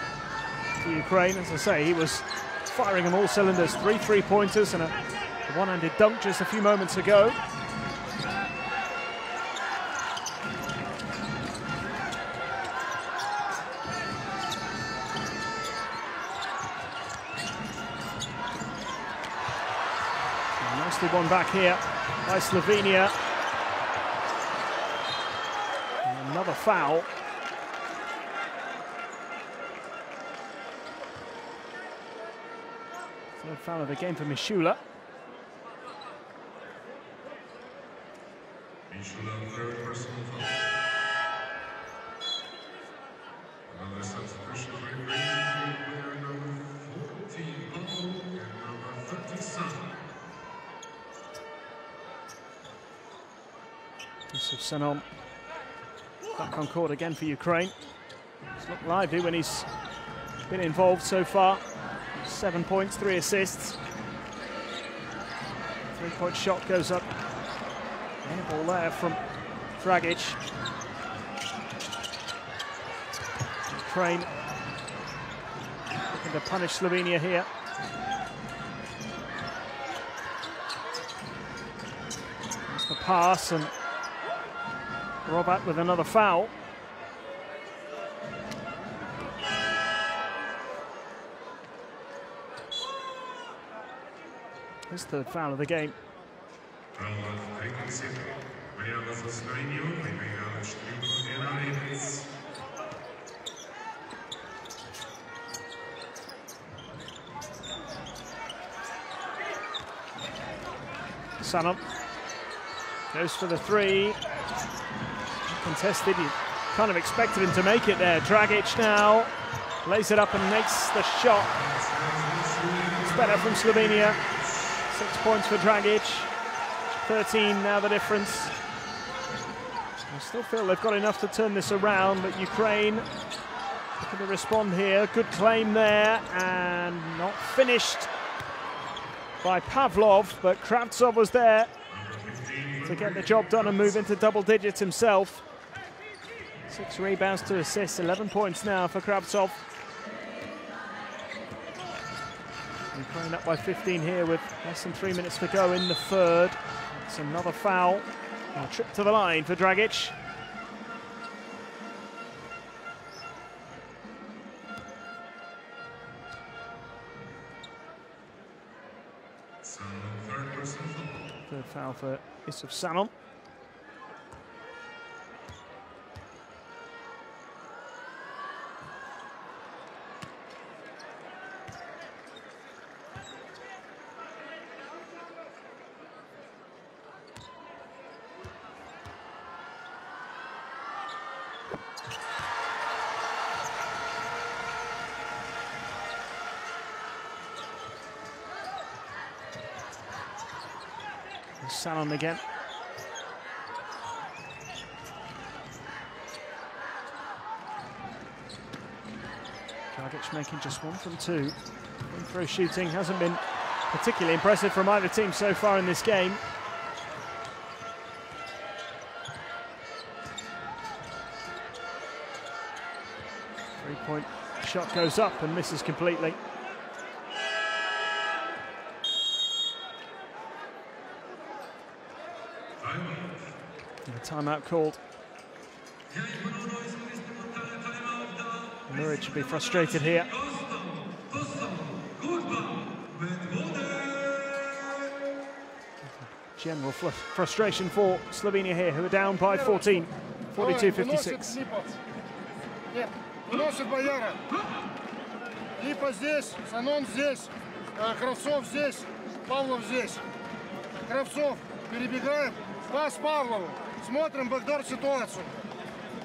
to Ukraine. As I say, he was firing on all cylinders. 3 3-pointers and a one-handed dunk just a few moments ago. Nicely won back here by Slovenia. And another foul. Third foul of the game for Mishula. Mishula, third personal foul. Another substitution referee, player number 14, Pavel, and number 37. Yusuf Sanon back on court again for Ukraine. He's looked lively when he's been involved so far. 7 points, 3 assists. 3-point shot goes up. And a ball there from Dragic. Ukraine looking to punish Slovenia here. That's the pass, and Robat with another foul. His third foul of the game. Sanon goes for the three. Contested, you kind of expected him to make it there. Dragic now lays it up and makes the shot. It's better from Slovenia. 6 points for Dragic. 13 now the difference. I still feel they've got enough to turn this around, but Ukraine looking to respond here. Good claim there, and not finished by Pavlov, but Kravtsov was there to get the job done and move into double digits himself. 6 rebounds, 2 assists, 11 points now for Kravtsov. Ukraine up by 15 here with less than 3 minutes to go in the third. It's another foul. A trip to the line for Dragic. Third foul for Yusuf Sanon. Sanon again. Dragic making just 1 from 2. Free throw shooting hasn't been particularly impressive from either team so far in this game. Three-point shot goes up and misses completely. Timeout called. Muric should be frustrated here. General frustration for Slovenia here, who are down by 14, 42-56. Выносит Бояра. Липа здесь, Санон здесь, Кравцов здесь, Павлов здесь. Кравцов, перебегаем, пас Павлову. Смотрим бэкдор ситуацию.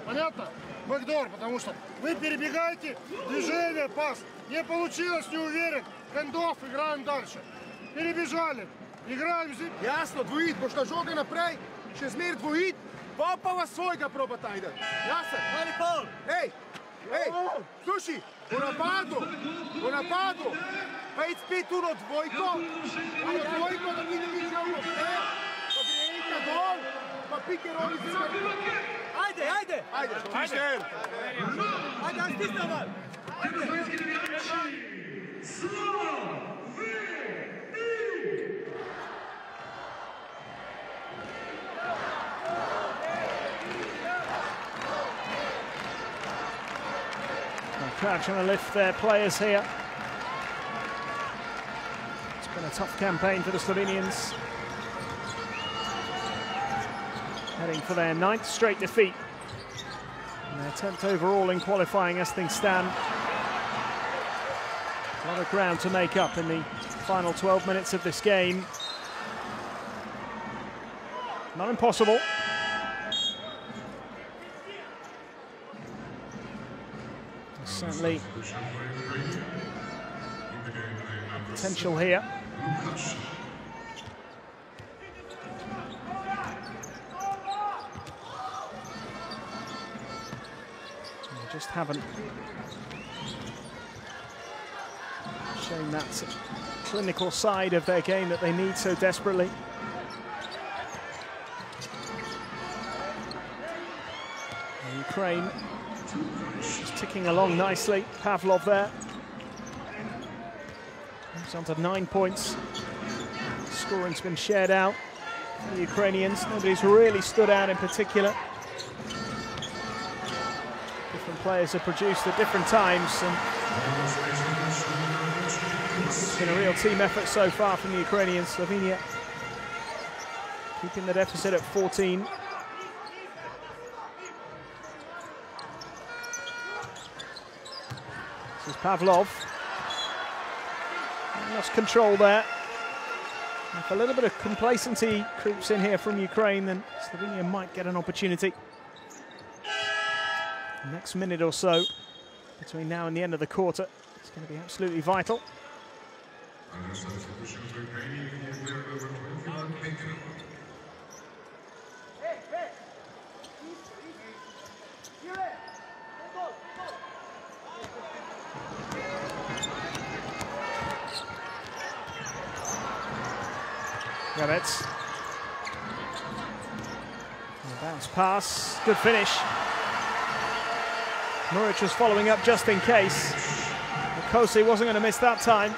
Понятно? Бэкдор, потому что вы перебегаете, движение, пас. Не получилось, не уверен. Хендофф, играем дальше. Перебежали, играем здесь. Jasno, dvojit, boš na žoge naprej, še zmer dvojit, pa vas svojega probata ajde. Jasno? Mali Paul! Ej, sluši, po napadu, pa id spet uno dvojko, da mi ne bi želimo vse, pa gre enka dol, pa pike roli zelo. Ajde! Ajde, stisne mal! Crowd trying to lift their players here. It's Been a tough campaign for the Slovenians. Heading for their 9th straight defeat. And their 10th overall in qualifying as things stand. A lot of ground to make up in the final 12 minutes of this game. Not impossible. Certainly potential here. They just haven't shown that clinical side of their game that they need so desperately. And Ukraine just ticking along nicely. Pavlov there. He's on to 9 points. Scoring's been shared out for the Ukrainians. Nobody's really stood out in particular. Different players are produced at different times, and it's been a real team effort so far from the Ukrainians. Slovenia keeping the deficit at 14. This is Pavlov. Lost control there. If a little bit of complacency creeps in here from Ukraine, then Slovenia might get an opportunity. The next minute or so, between now and the end of the quarter, it's going to be absolutely vital. Rebets. Bounce pass, good finish. Muric was following up just in case. Kosi wasn't going to miss that time.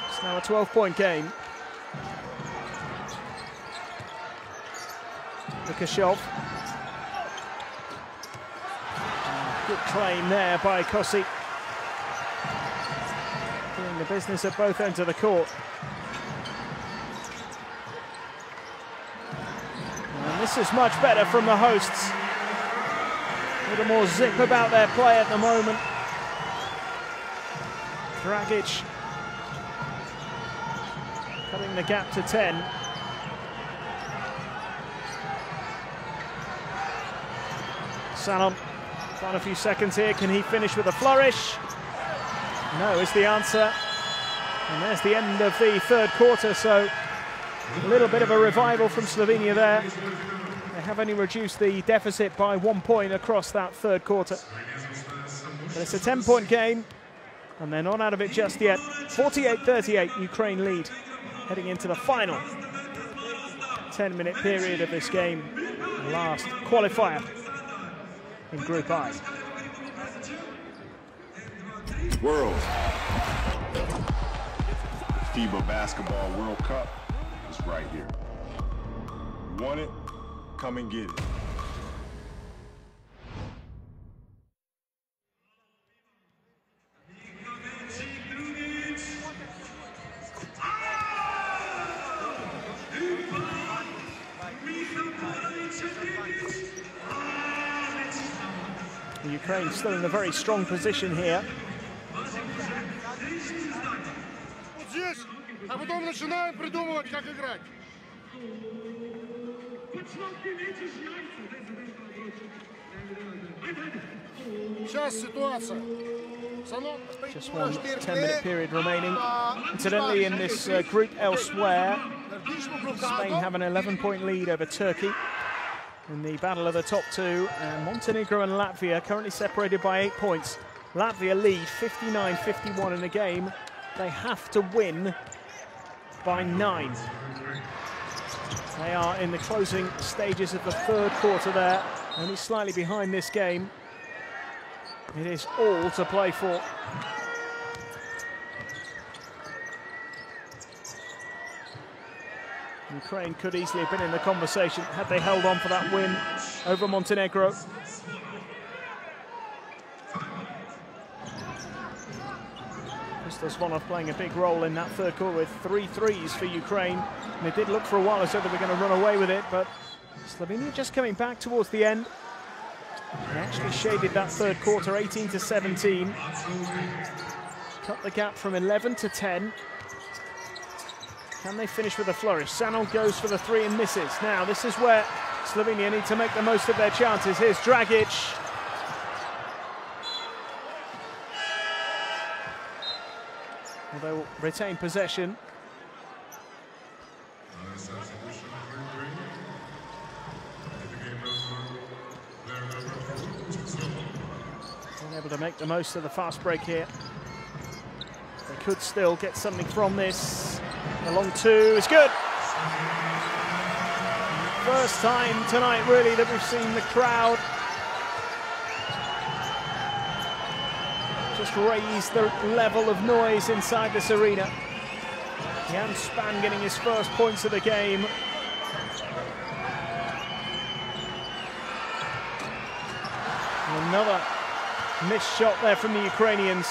It's now a 12-point game. Lukashov. Good claim there by Kosi. Doing the business at both ends of the court. And this is much better from the hosts. A little more zip about their play at the moment. Dragic cutting the gap to 10. Salom, final few seconds here. Can he finish with a flourish? No is the answer. And there's the end of the third quarter, so a little bit of a revival from Slovenia there. They have only reduced the deficit by 1 point across that third quarter. But it's a 10-point game, and they're not out of it just yet. 48-38, Ukraine lead, heading into the final 10-minute period of this game. The last qualifier in Group I. World. FIBA Basketball World Cup is right here. You want it? Come and get it. Ukraine still in a very strong position here. Вот здесь, а потом начинаем придумывать, как играть. Сейчас ситуация. Just one 10-minute period remaining. Incidentally, in this group elsewhere, Spain have an 11-point lead over Turkey in the battle of the top two, and Montenegro and Latvia currently separated by 8 points. Latvia lead 59-51 in the game. They have to win by 9. They are in the closing stages of the third quarter there, only slightly behind this game. It is all to play for. Ukraine could easily have been in the conversation had they held on for that win over Montenegro. Zvonov playing a big role in that third quarter with 3 threes for Ukraine. And it did look for a while as though they were going to run away with it, but Slovenia just coming back towards the end. They actually shaded that third quarter 18-17. Cut the gap from 11 to 10. Can they finish with a flourish? Sanel goes for the 3 and misses. Now this is where Slovenia need to make the most of their chances. Here's Dragic. Well, they will retain possession. Able to make the most of the fast break here. They could still get something from this. The long 2 is good. First time tonight, really, that we've seen the crowd just raise the level of noise inside this arena. Jan Span getting his first points of the game. And another missed shot there from the Ukrainians.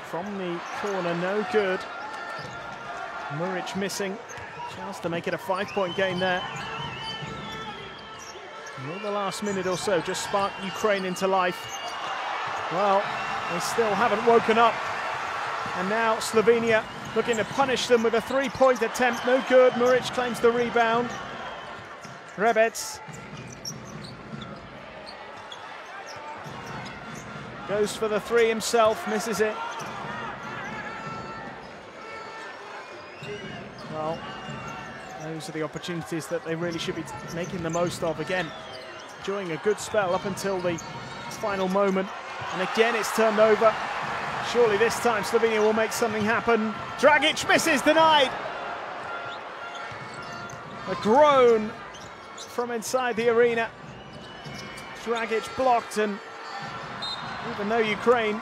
From the corner, no good. Muric missing. Chance to make it a 5-point game there. Will the last minute or so just spark Ukraine into life? Well, they still haven't woken up. And now Slovenia looking to punish them with a 3-point attempt. No good. Muric claims the rebound. Rebec goes for the 3 himself, misses it. Well, those are the opportunities that they really should be making the most of. Again, enjoying a good spell up until the final moment. And again, it's turned over. Surely this time Slovenia will make something happen. Dragic misses, denied. A groan from inside the arena. Dragic blocked, and even though Ukraine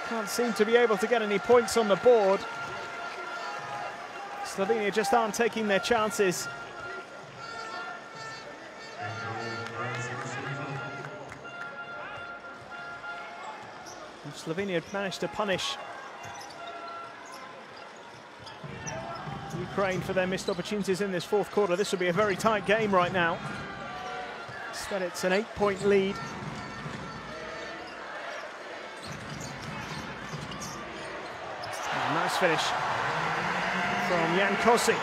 can't seem to be able to get any points on the board, Slovenia just aren't taking their chances. And Slovenia managed to punish Ukraine for their missed opportunities in this fourth quarter. This will be a very tight game right now. Instead, it's an 8-point lead. Nice finish from Jan Kosi.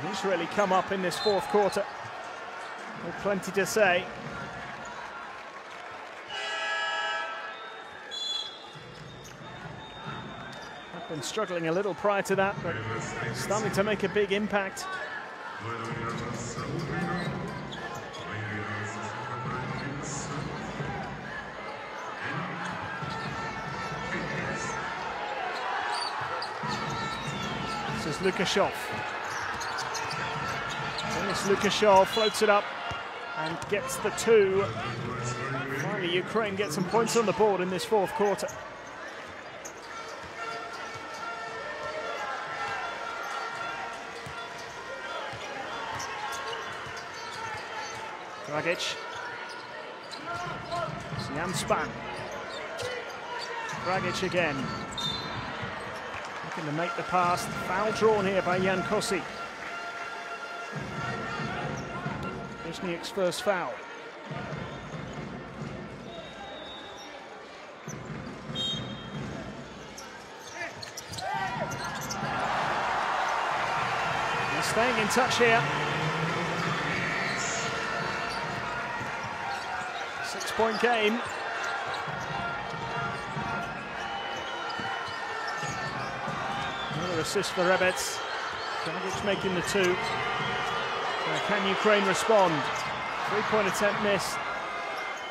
He's really come up in this fourth quarter. With plenty to say. Been struggling a little prior to that, but starting to make a big impact. This is Lukashov. Denis Lukashov floats it up and gets the 2. Finally, Ukraine gets some points on the board in this fourth quarter. Dragic. Jan Span. Dragic again. Looking to make the pass. Foul drawn here by Jan Kosi. Wisniewski's first foul. They're staying in touch here. 6-point game. Another assist for Rebec. Dragic making the 2. Can Ukraine respond? 3-point attempt missed.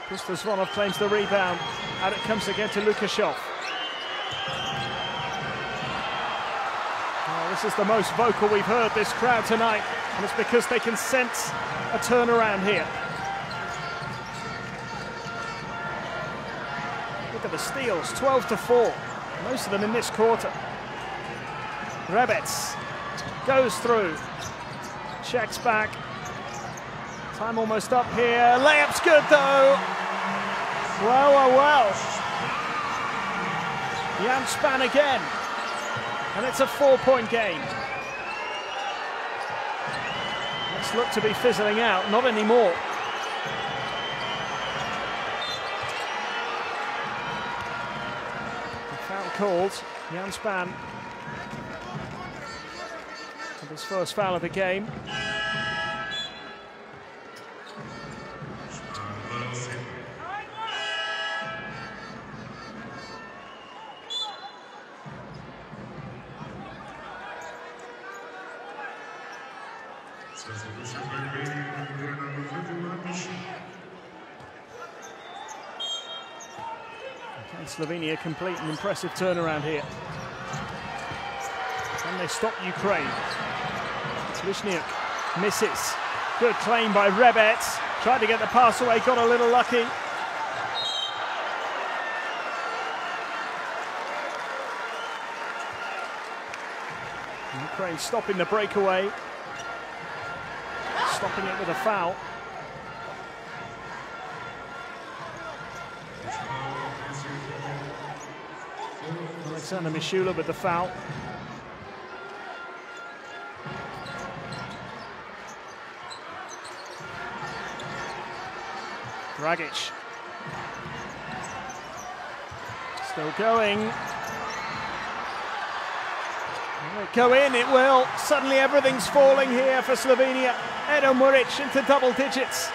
Zvonov claims the rebound. Out it comes again to Lukashov. Well, this is the most vocal we've heard this crowd tonight, and it's because they can sense a turnaround here. Look at the steals, 12-4. Most of them in this quarter. Rebec goes through. checks back. Time almost up here. Layup's good though. Well. Jan Span again. And it's a 4-point game. Let's look to be fizzling out. Not anymore. The foul called. Jan Span. With his first foul of the game. Can Slovenia complete an impressive turnaround here? Can they stop Ukraine? Zvishniuk misses. Good claim by Rebec. Tried to get the pass away, got a little lucky. Ukraine stopping the breakaway. Stopping it with a foul. Alexander Mishula with the foul. Dragic. Still going. Will it go in? It will. Suddenly everything's falling here for Slovenia. Edo Muric into double digits.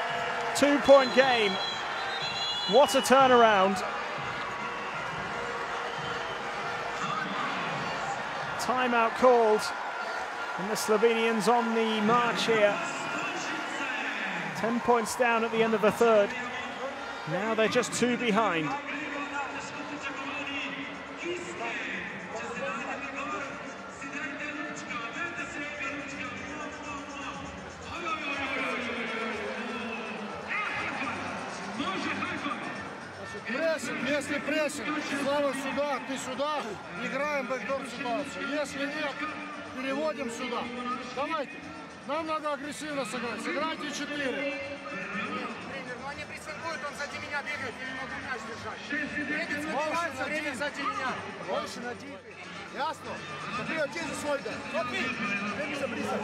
2-point game. What a turnaround. Timeout called. And the Slovenians on the march here. 10 points down at the end of the third. Now they're just 2 behind. Прессинг, если прессинг, Слава сюда, ты сюда, играем бэкдор ситуацию. Если нет, переводим сюда. Давайте, нам надо агрессивно сыграть. Сыграйте 4. Тренер, ну они прессингуют, он сзади меня бегает, я не могу мяч держать. Бегать выбивается, время сзади меня. Больше на дипе. Ясно? Смотри, один за свой дай. Смотри, время забрисать.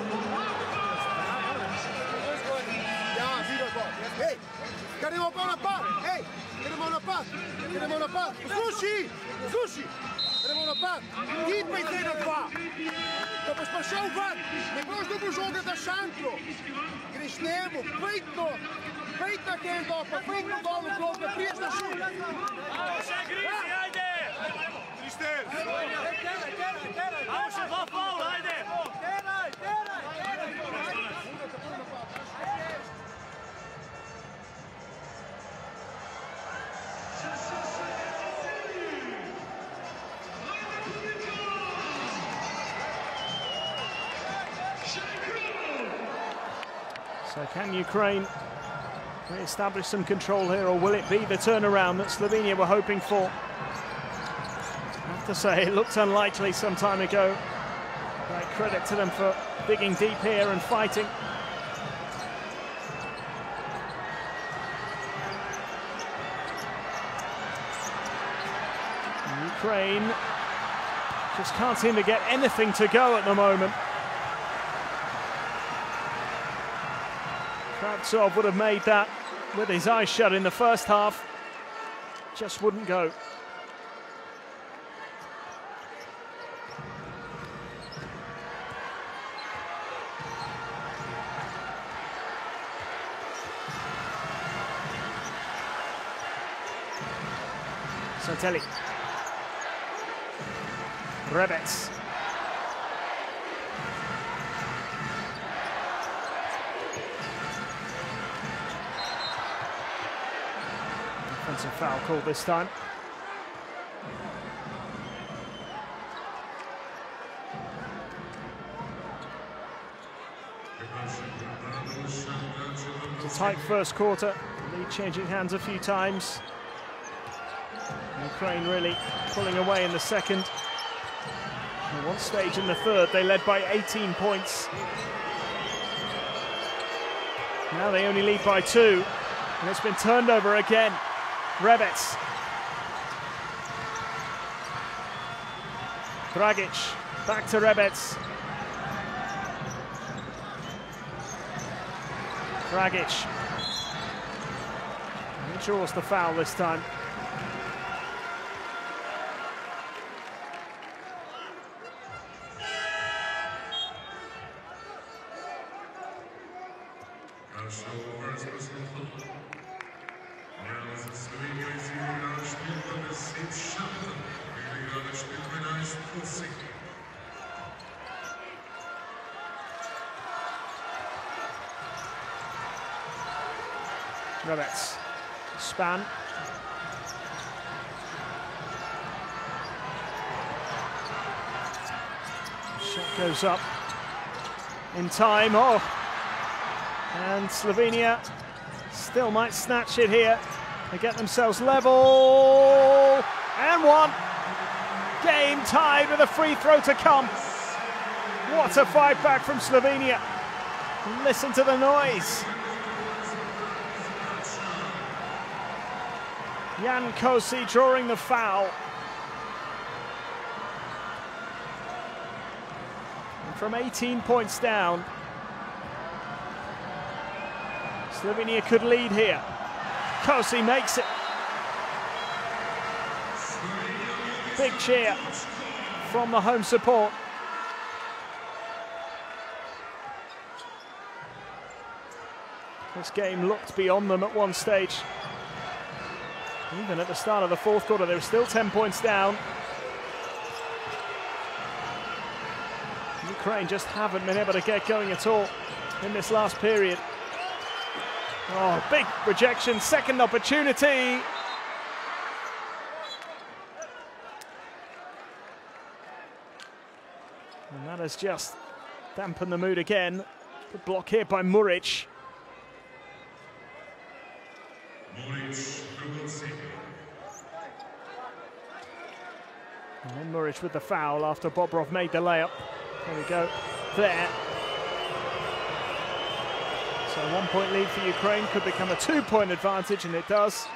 Ja, wieder gol. Hey, queremos pau na pá. Hey, queremos na pá. Queremos na pá. Sushi, sushi. Queremos na pá. Dipa e tem na pá. Da boš pa šel ven. Ne boš dobil žoga da šanklo. Greš njemu, pejt na ken dol, pa pejt na dol v klop, da priješ na šut. Še Grisi, ajde! Krištel! Ajmo še 2 faula, ajde! So can Ukraine re-establish some control here, or will it be the turnaround that Slovenia were hoping for? I have to say, it looked unlikely some time ago. Great credit to them for digging deep here and fighting. Ukraine just can't seem to get anything to go at the moment. Kravtsov would have made that with his eyes shut in the first half. Just wouldn't go. Santelli. Rebec. Offensive foul called this time. It's a tight first quarter. Lead changing hands a few times. Ukraine really pulling away in the second. At one stage in the third, they led by 18 points. Now they only lead by 2, and it's been turned over again. Rebec. Dragic, back to Rebec. Dragic. He draws the foul this time. Rebec, span. Shot goes up in time. Oh, and Slovenia still might snatch it here. They get themselves level, and 1. Game tied with a free throw to come. What a fight back from Slovenia. Listen to the noise. Jan Kosi drawing the foul. And from 18 points down, Slovenia could lead here. Kosi makes it. Big cheer from the home support. This game looked beyond them at one stage. Even at the start of the fourth quarter, they were still 10 points down. Ukraine just haven't been able to get going at all in this last period. Oh, big rejection, second opportunity. And that has just dampened the mood again. Good block here by Muric. And then Muric with the foul after Bobrov made the layup. There we go, there. So a 1 point lead for Ukraine could become a 2 point advantage, and it does.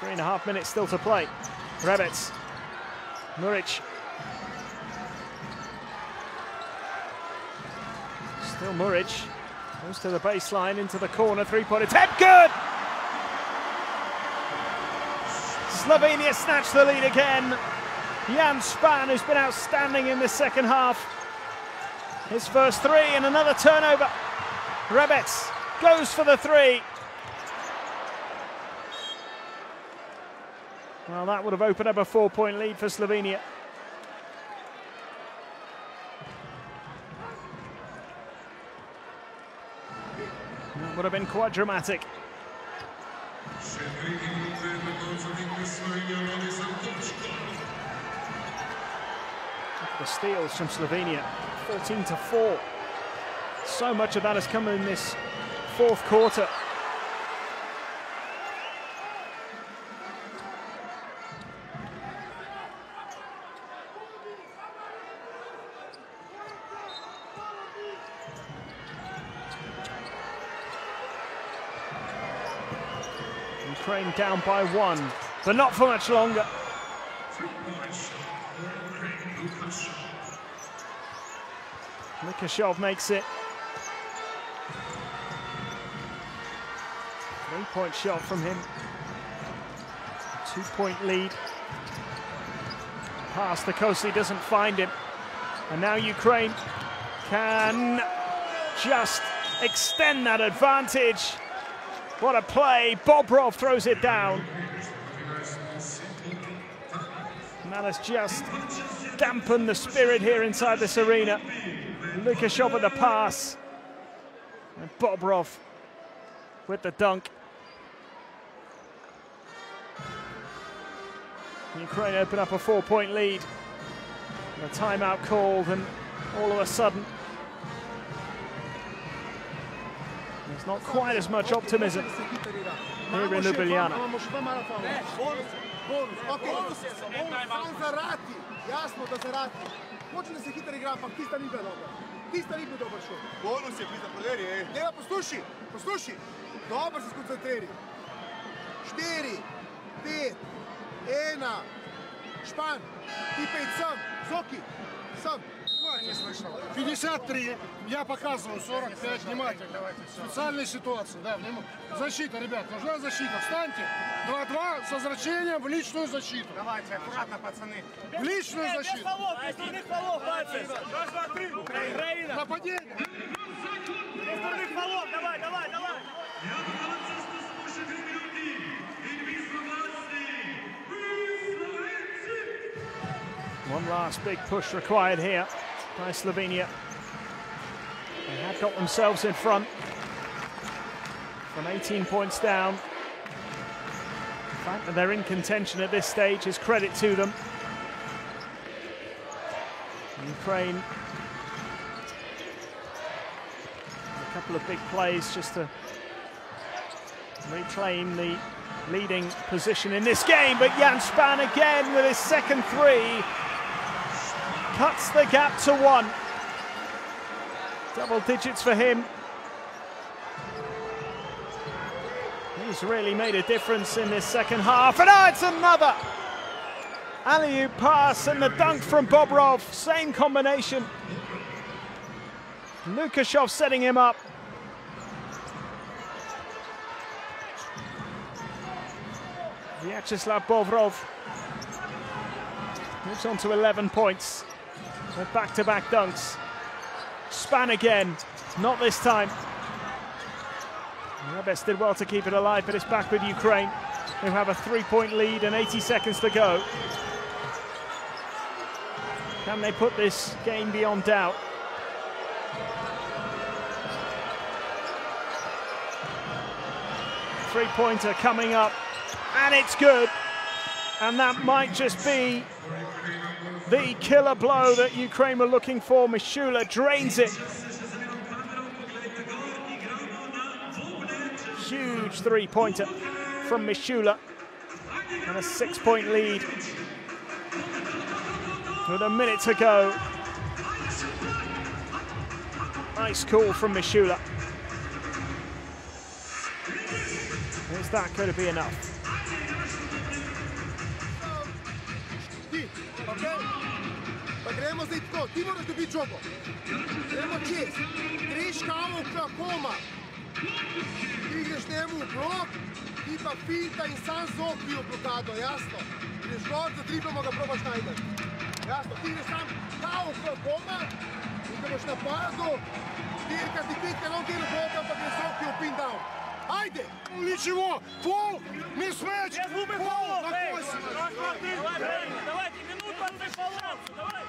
Three and a half minutes still to play. Rebec, Muric. Still Muric, goes to the baseline, into the corner, three-point attempt, good! Slovenia snatched the lead again. Jan Span, who's been outstanding in this second half. His first 3 and another turnover. Rebec goes for the 3. Well, that would have opened up a 4 point lead for Slovenia. That would have been quite dramatic. The steals from Slovenia, 14-4. So much of that has come in this fourth quarter. Ukraine down by 1, but not for much longer. Lukashov makes it. 3 point shot from him. 2 point lead. Pass to Kosi, doesn't find him. And now Ukraine can just extend that advantage. What a play. Bobrov throws it down. And that has just dampened the spirit here inside this arena. Lukashov at the pass. And Bobrov with the dunk. Ukraine open up a 4 point lead. And a timeout called, and all of a sudden there's not quite as much optimism here in Ljubljana. Hoče da se hitro igra, ampak tista ni bila dobra. Tista ni bil dober šut. Bonus je pisa, proderi, ej. Deva, posluši. Dobro se skoncentriri. 4, 5, 1, Špan, ti 5 сам, Соки, сам. Не слышал. 53, я показываю 45, внимательно. Специальные ситуации, да, защита, ребят, нужна защита. Встаньте, 2-2 с возвращением в личную защиту. Давайте, аккуратно, пацаны. В личную защиту. Без дурных фолов, братцы. Раз, два, три. Украина. Нападение. Без дурных фолов, давай. One last big push required here by Slovenia. They have got themselves in front from 18 points down. The fact that they're in contention at this stage is credit to them. Ukraine, a couple of big plays just to reclaim the leading position in this game, but Jan Span again with his second three cuts the gap to 1. Double digits for him. He's really made a difference in this second half. And it's another alley-oop pass and the dunk from Bobrov. Same combination. Lukashov setting him up. Vyacheslav Bobrov moves on to 11 points with back-to-back dunks. Span again, not this time. Rebes did well to keep it alive, but it's back with Ukraine, who have a 3-point lead and 80 seconds to go. Can they put this game beyond doubt? Three-pointer coming up, and it's good. And that might just be the killer blow that Ukraine were looking for. Mishula drains it. Huge three-pointer from Mishula. And a 6-point lead with a minute to go. Nice call from Mishula. Is that going to be enough? Pa gremo zdaj tako, ti moraš dobiti žogo. Gremo čez. Greš kamo v koma. Ti greš njemu v blok, ti pa finta in sam zokri v blokado, jasno. Greš gor, zatripamo ga, probaš najdeti. Jasno, ti greš sam kamo v koma in da boš napadu, 4-5, non tiro blok, ampak greš zokri v pin down. Ajde! Ничего! Фол! Мисс-мэч! Фол! Давайте, минут под фолом! Давай!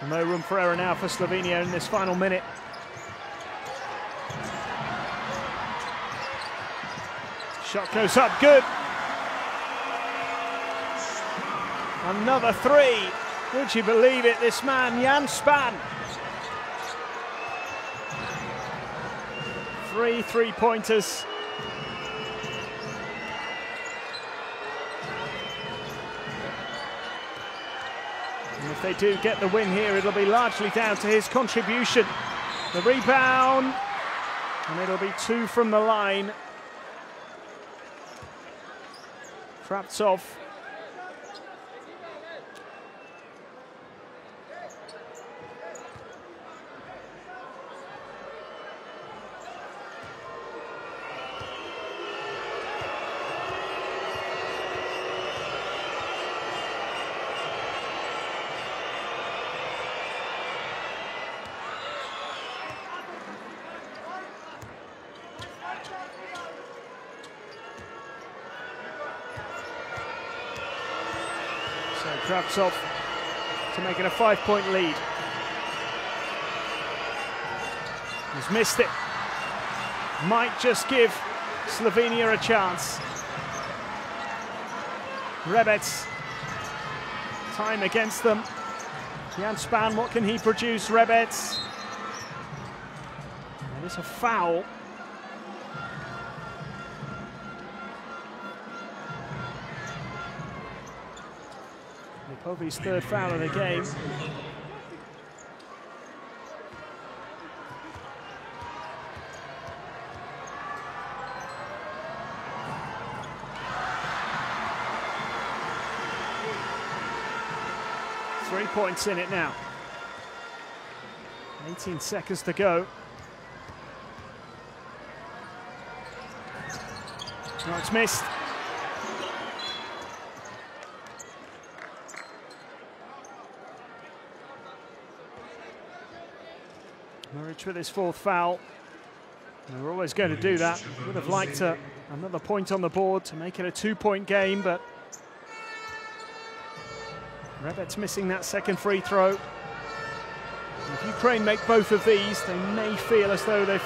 No room for error now for Slovenia in this final minute. Shot goes up, good. Another three. Would you believe it, this man, Jan Span. 3 3-pointers. And if they do get the win here, it'll be largely down to his contribution. The rebound, and it'll be 2 from the line. Kravtsov. So Kravtsov to make it a 5-point lead. He's missed it. Might just give Slovenia a chance. Rebec, time against them. Jan Span, what can he produce? Rebec. And it's a foul. Lipovi's third foul of the game. Three points in it now. 18 seconds to go. No, it's missed. Muric with his fourth foul. And we're always going to do that. Would have liked another point on the board to make it a 2-point game, but Rebec's missing that second free throw. If Ukraine make both of these, they may feel as though they've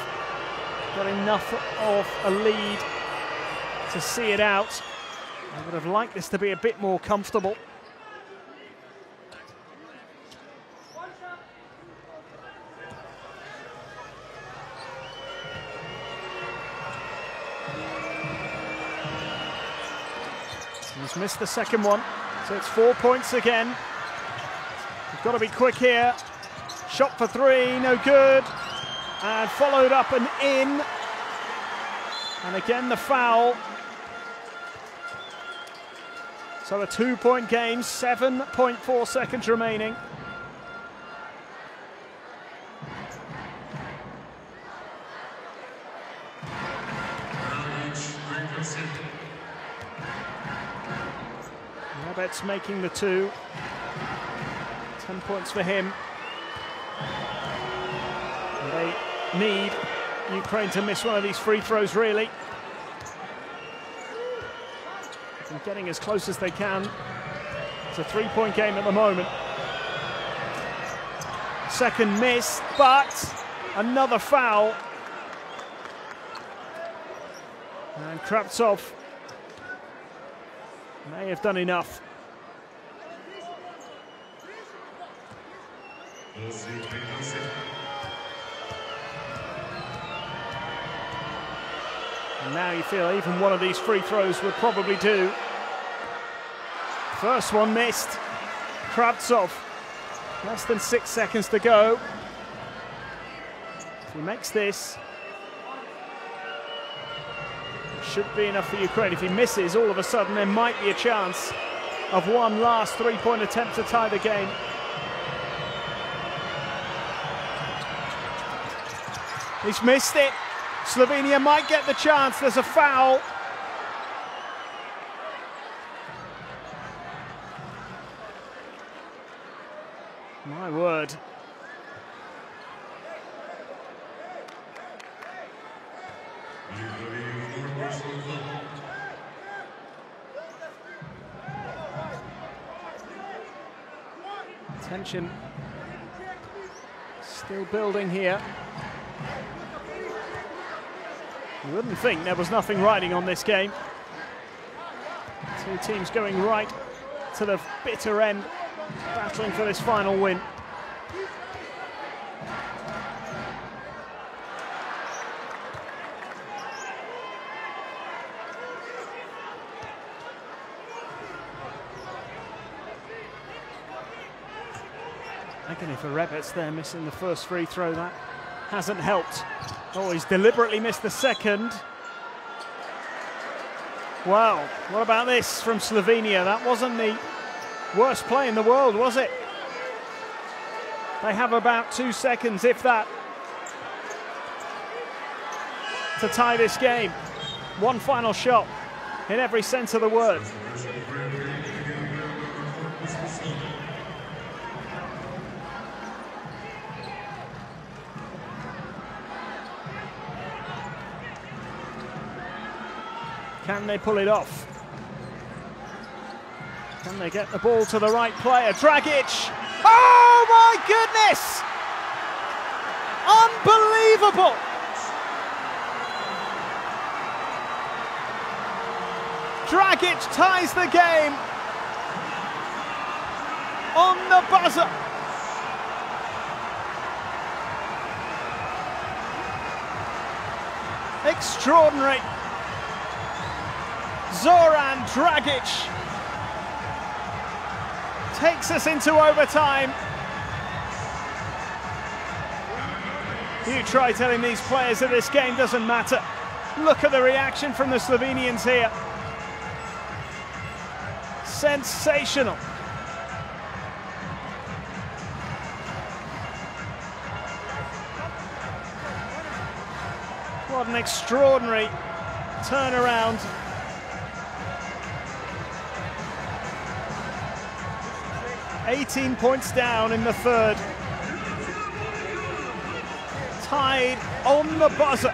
got enough of a lead to see it out. I would have liked this to be a bit more comfortable. He's missed the second one, so it's 4 points again. We've got to be quick here. Shot for three, no good. And followed up and in. And again the foul. So a 2-point game, 7.4 seconds remaining. Rebec's making the two. 10 points for him. And they need Ukraine to miss one of these free throws, really. And getting as close as they can. It's a 3-point game at the moment. Second miss, but another foul. And Kravtsov may have done enough. And now you feel even one of these free throws would probably do. First one missed. Kravtsov, less than 6 seconds to go. If he makes this, it should be enough for Ukraine. If he misses, all of a sudden there might be a chance of one last 3-point attempt to tie the game. He's missed it. Slovenia might get the chance. There's a foul. My word. Tension still building here. You wouldn't think there was nothing riding on this game. Two teams going right to the bitter end, battling for this final win. Agony for Rebec there, missing the first free throw. That hasn't helped. Oh, he's deliberately missed the second. Wow, what about this from Slovenia? That wasn't the worst play in the world, was it? They have about 2 seconds, if that, to tie this game. One final shot in every sense of the word. Can they pull it off? Can they get the ball to the right player? Dragic! Oh my goodness! Unbelievable! Dragic ties the game on the buzzer. Extraordinary. Zoran Dragic takes us into overtime. You try telling these players that this game doesn't matter. Look at the reaction from the Slovenians here. Sensational. What an extraordinary turnaround. "18 points down in the third. Tied on the buzzer.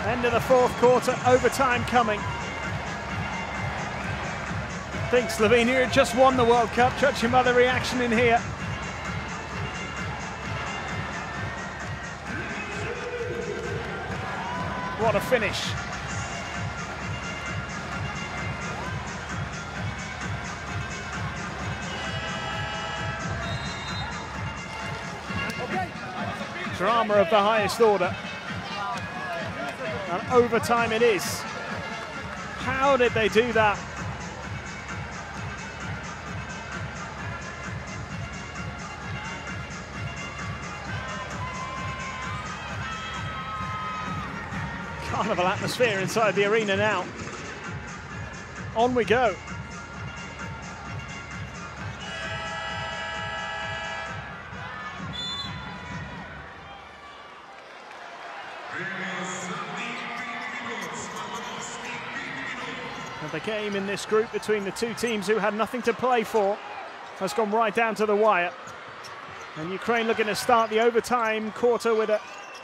End of the fourth quarter, overtime coming. I think Slovenia had just won the World Cup, judging by the reaction in here. What a finish. Drama of the highest order. And overtime it is. How did they do that? Carnival atmosphere inside the arena now. On we go. And the game in this group between the two teams who had nothing to play for has gone right down to the wire. And Ukraine looking to start the overtime quarter with the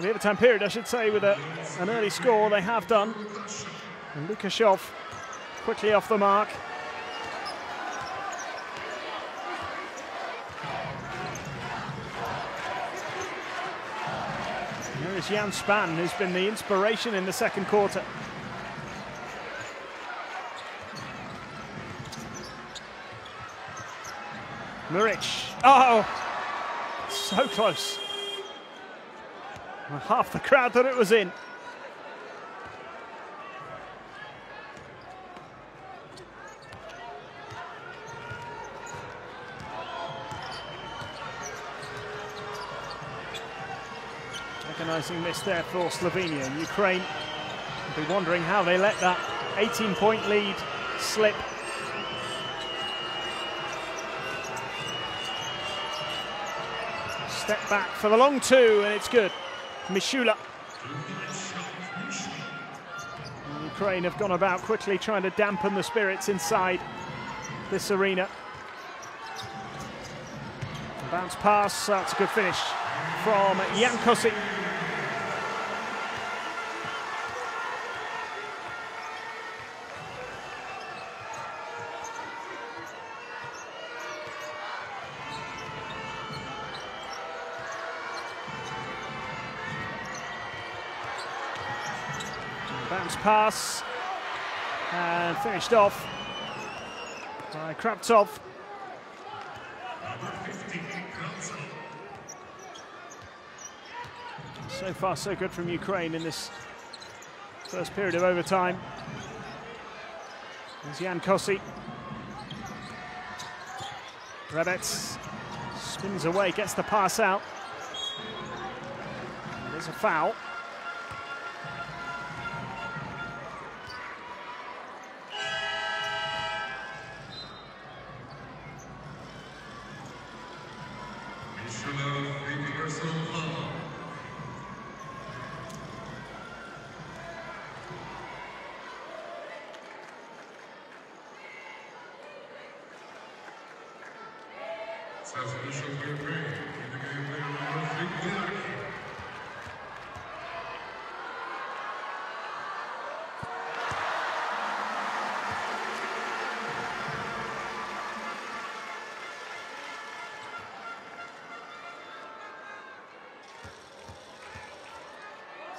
overtime period, I should say, with an early score. They have done. And Lukashov quickly off the mark. And there is Jan Span, who's been the inspiration in the second quarter. Muric. Oh, so close. Well, half the crowd thought it was in. Agonizing miss there for Slovenia. Ukraine will be wondering how they let that 18-point lead slip. Step back for the long two, and it's good. Mishula. Ukraine have gone about quickly trying to dampen the spirits inside this arena. Bounce pass, that's a good finish from Jankosi. Bounce pass and finished off by Kraptov. So far so good from Ukraine in this first period of overtime. There's Jankosi. Rebets spins away, gets the pass out. There's a foul.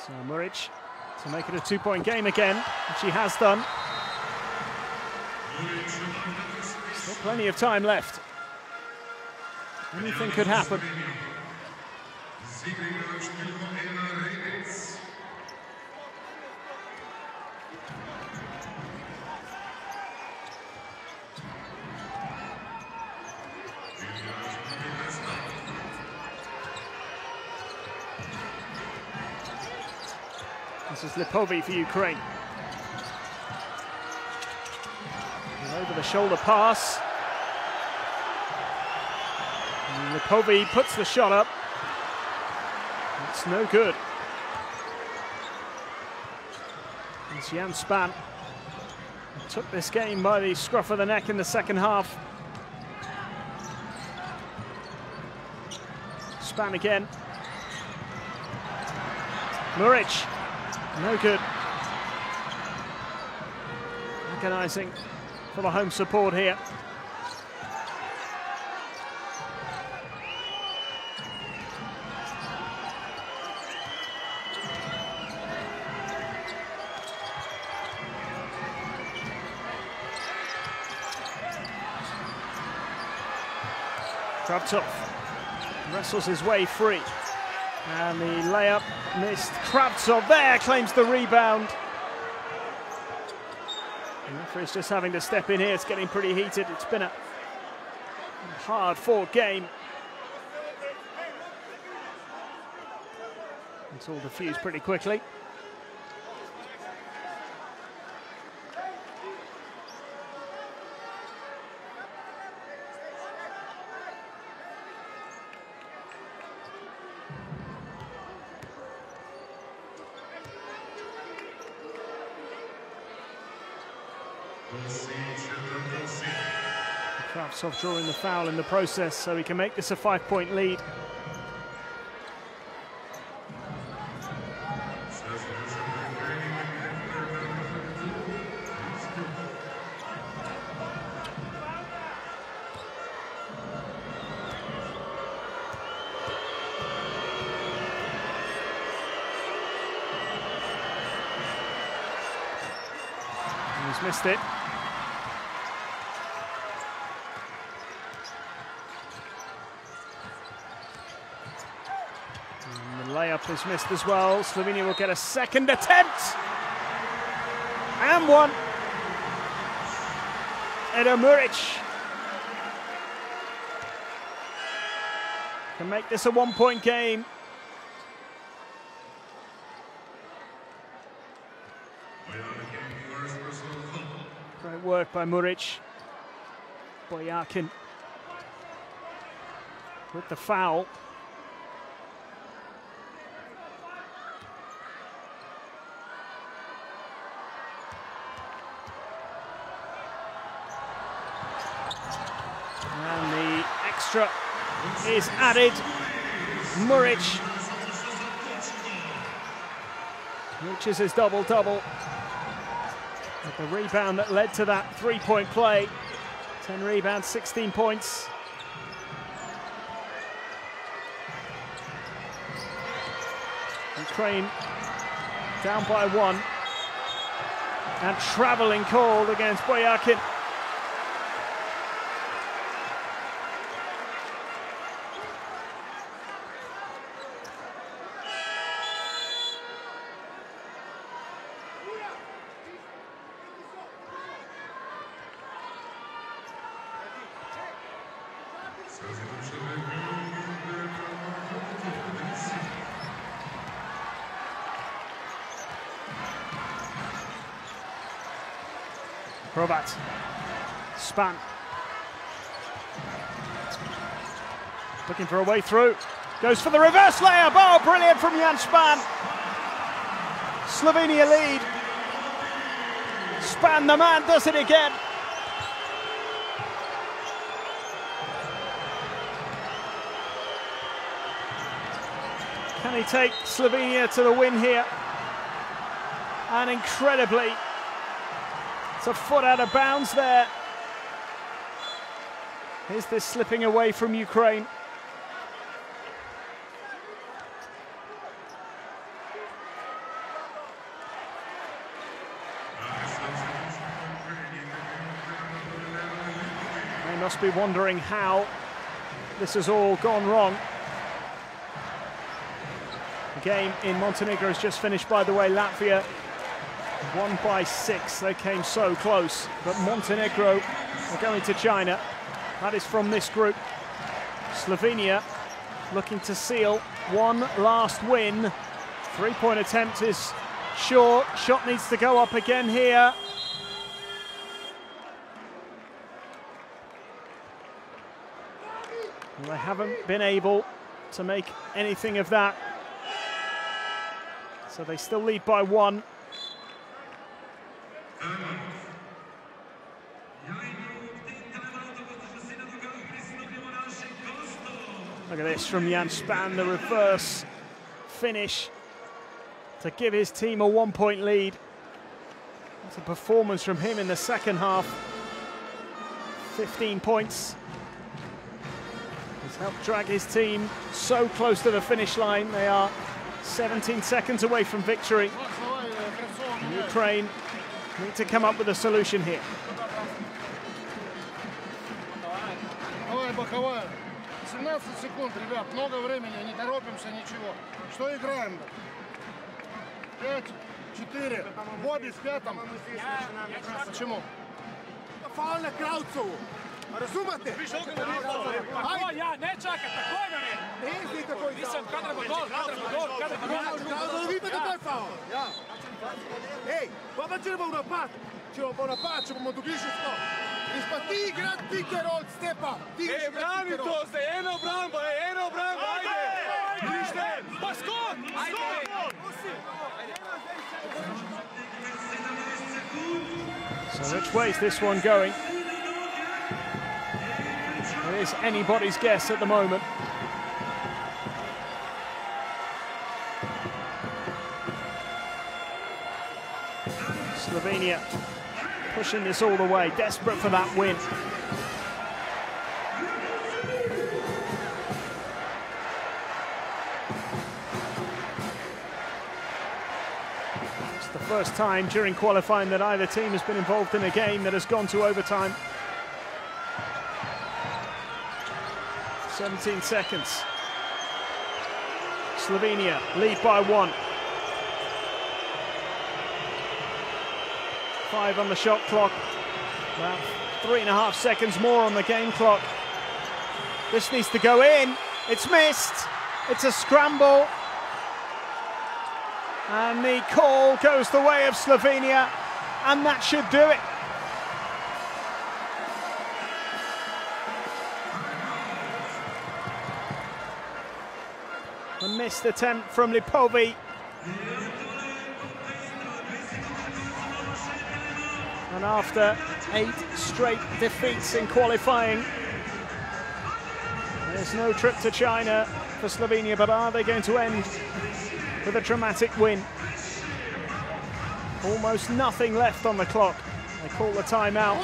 So Muric to make it a 2-point game again, which he has done. Still plenty of time left. Anything could happen. This is Lipovi for Ukraine. An over-the-shoulder pass. And Lipovi puts the shot up. It's no good. It's Jan Span took this game by the scruff of the neck in the second half. Span again. Muric. No good. Agonizing for the home support here. Kravtsov wrestles his way free. And the layup missed. Kravtsov there claims the rebound. The referee's just having to step in here. It's getting pretty heated. It's been a hard-fought game. It's all diffused pretty quickly. Kravtsov drawing the foul in the process, so he can make this a 5-point lead. He's missed it. Layup is missed as well. Slovenia will get a second attempt. And one. Edo Muric can make this a 1-point game. Great work by Muric. Boyakin with the foul. And the extra is added. Muric reaches his double-double with the rebound that led to that 3-point play. 10 rebounds, 16 points. Ukraine down by 1. And travelling called against Boyakin. Probat. Span. Looking for a way through. Goes for the reverse layup. Oh, brilliant from Jan Span. Slovenia lead. Span, the man, does it again. Can he take Slovenia to the win here? And incredibly, it's a foot out of bounds there. Is this slipping away from Ukraine? be wondering how this has all gone wrong. The game in Montenegro has just finished, by the way. Latvia won by 6. They came so close, but Montenegro are going to China. That is from this group. Slovenia looking to seal one last win. 3-point attempt is short. Shot needs to go up again here. Well, they haven't been able to make anything of that. So they still lead by 1. Look at this from Jan Span, the reverse finish to give his team a 1-point lead. It's a performance from him in the second half. 15 points. He's helped drag his team so close to the finish line. They are 17 seconds away from victory. Ukraine need to come up with a solution here. 17 секунд, ребят, много времени, не торопимся, ничего. Что играем? 5, 4, Боби с 5. Почему? Faul na Kravcovu. Razumete? Ja, ne čakaj, takoj ga ne. Ne zdi kako je Nisam, kad treba gol, Kravcovu, vidite kako je faul. Ja. Ej, pa ćemo u napad. Ćemo po napad, ćemo dubišinsko. Pa ti igrati pick and roll, Stepa. Brani to se, eno bramba, ajde. Pa skok! So which way is this one going? It is anybody's guess at the moment. Slovenia pushing this all the way, desperate for that win. It's the first time during qualifying that either team has been involved in a game that has gone to overtime. 17 seconds. Slovenia lead by 1. 5 on the shot clock. About 3.5 seconds more on the game clock. This needs to go in. It's missed. It's a scramble. And the call goes the way of Slovenia. And that should do it. A missed attempt from Lipovi. And after 8 straight defeats in qualifying, there's no trip to China for Slovenia, but are they going to end with a dramatic win? Almost nothing left on the clock. They call the timeout.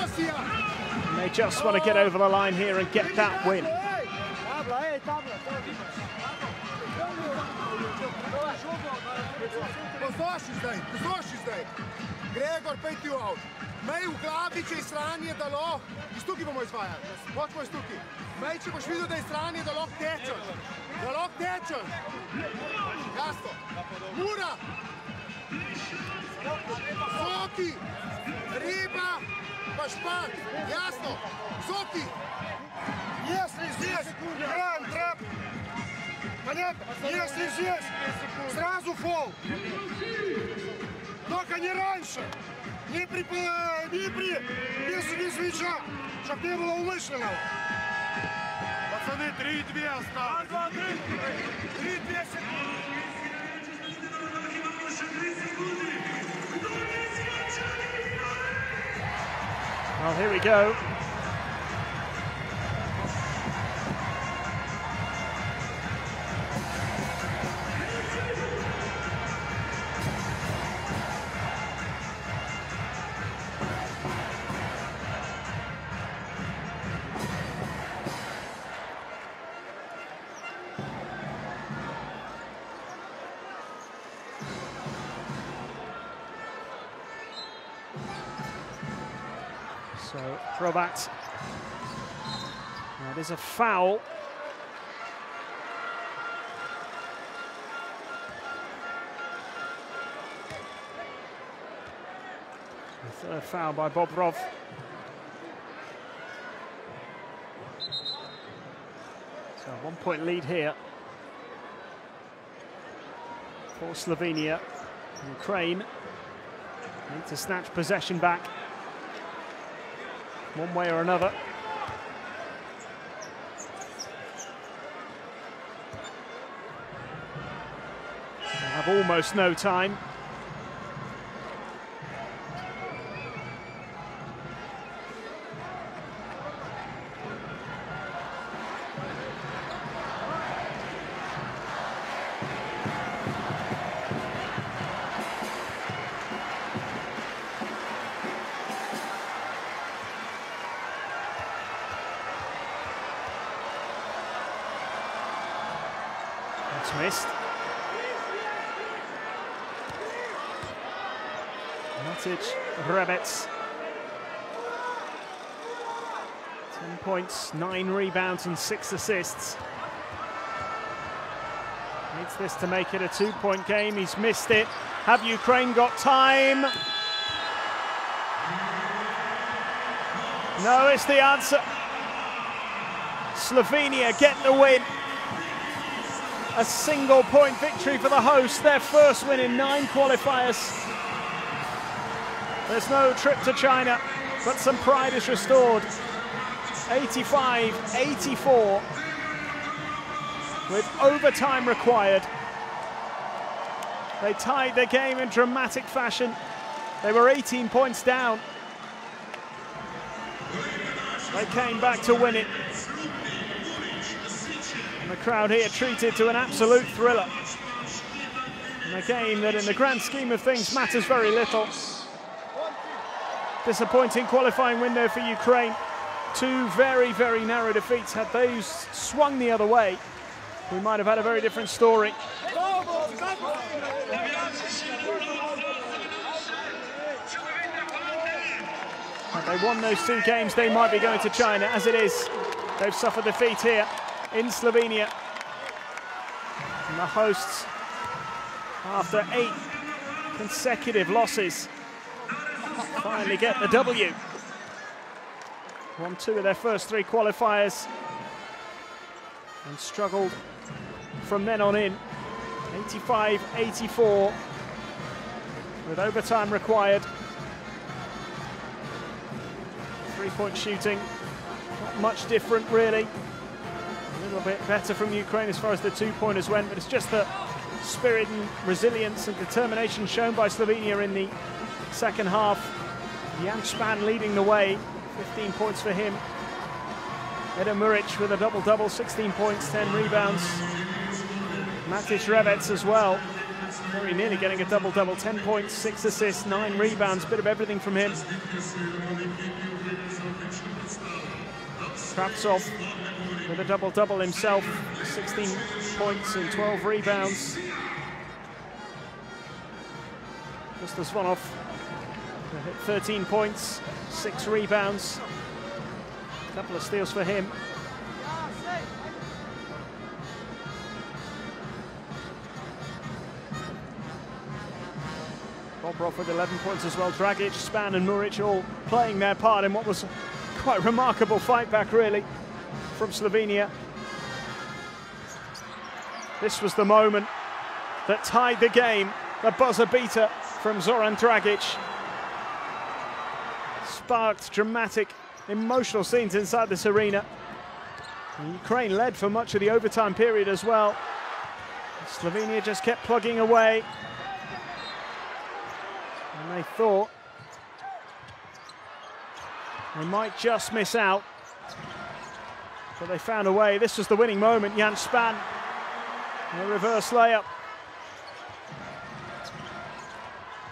And they just want to get over the line here and get that win. Gregor, pej ti out. Mej v glavi, če je stranje, da lahko. Iz tukaj bomo izvajali. Počmo iz tukaj. Mej, če boš videl, da je stranje, da lahko tečeš. Da lahko tečeš. Jasno. Mura. Soki. Riba. Pa špat. Jasno. Soki. Если здесь играем трап, понятно? Если здесь сразу фол. Только не раньше, не при без мяча, чтобы не было умышленного. Пацаны, 3-2 осталось. 3-2 секунды. Well, here we go. So Probat That is a foul. The third foul by Bobrov. So a 1 point lead here for Slovenia. Ukraine need to snatch possession back one way or another. They have almost no time. That's missed. Matic, Rebec. 10 points, 9 rebounds and 6 assists. Needs this to make it a 2-point game. He's missed it. Have Ukraine got time? No, it's the answer. Slovenia get the win. A single-point victory for the hosts, their first win in 9 qualifiers. There's no trip to China, but some pride is restored. 85-84, with overtime required. They tied the game in dramatic fashion. They were 18 points down. They came back to win it. And the crowd here treated to an absolute thriller. In a game that in the grand scheme of things matters very little. Disappointing qualifying window for Ukraine. 2 very, very narrow defeats. Had those swung the other way, we might have had a very different story. Had they won those 2 games, they might be going to China. As it is, they've suffered defeat here in Slovenia. And the hosts, after 8 consecutive losses, finally get the W. Won 2 of their first 3 qualifiers and struggled from then on in. 85-84 with overtime required. 3-point shooting, not much different really. A little bit better from Ukraine as far as the 2-pointers went, but it's just the spirit and resilience and determination shown by Slovenia in the second half. Jan Span leading the way, 15 points for him. Eda Muric with a double-double, 16 points, 10 rebounds. Matic Rebec as well, very nearly getting a double-double, 10 points, 6 assists, 9 rebounds, bit of everything from him. Kravtsov with a double-double himself, 16 points and 12 rebounds. Kostasvanov hit 13 points, 6 rebounds, a couple of steals for him. Bobrov with 11 points as well. Dragic, Span and Muric all playing their part in what was a quite remarkable fight back really from Slovenia. This was the moment that tied the game, the buzzer beater from Zoran Dragic. Sparked dramatic, emotional scenes inside this arena. And Ukraine led for much of the overtime period as well. Slovenia just kept plugging away. And they thought they might just miss out. But they found a way. This was the winning moment. Jan Span, a reverse layup.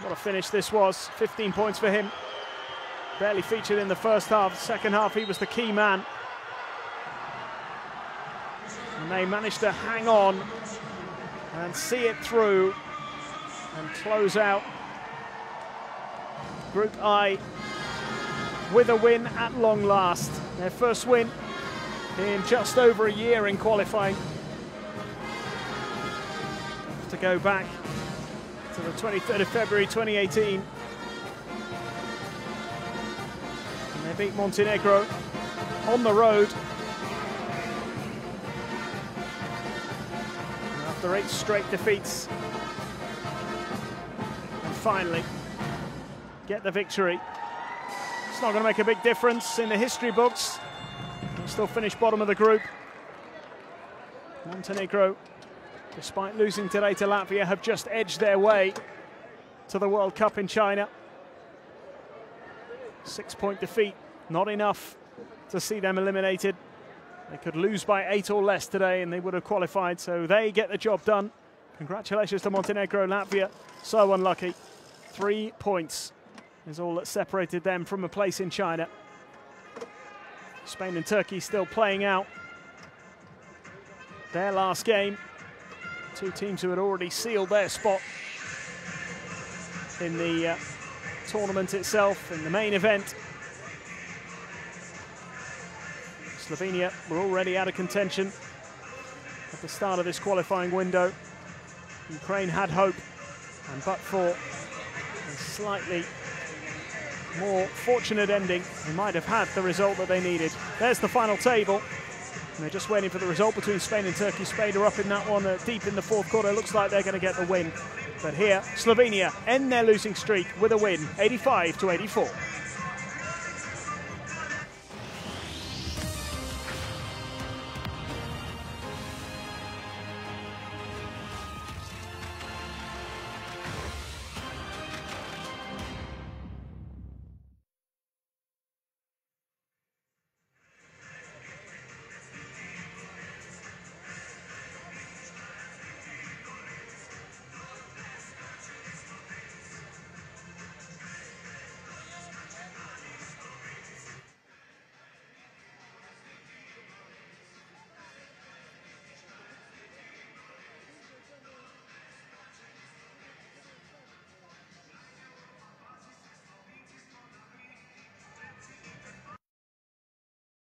What a finish this was. 15 points for him. Barely featured in the first half. Second half, he was the key man. And they managed to hang on and see it through and close out Group I with a win at long last. Their first win in just over a year in qualifying. To go back to the 23rd of February 2018. And they beat Montenegro on the road. And after 8 straight defeats. And finally get the victory. It's not going to make a big difference in the history books. They'll still finish bottom of the group. Montenegro, despite losing today to Latvia, have just edged their way to the World Cup in China. 6-point defeat, not enough to see them eliminated. They could lose by 8 or less today and they would have qualified, so they get the job done. Congratulations to Montenegro. Latvia, so unlucky. 3 points is all that separated them from a place in China. Spain and Turkey still playing out their last game. 2 teams who had already sealed their spot in the tournament itself, in the main event. Slovenia were already out of contention at the start of this qualifying window. Ukraine had hope, and but for a slightly more fortunate ending, they might have had the result that they needed. There's the final table. And they're just waiting for the result between Spain and Turkey. Spain are up in that one deep in the 4th quarter. Looks like they're going to get the win. But here, Slovenia end their losing streak with a win, 85-84.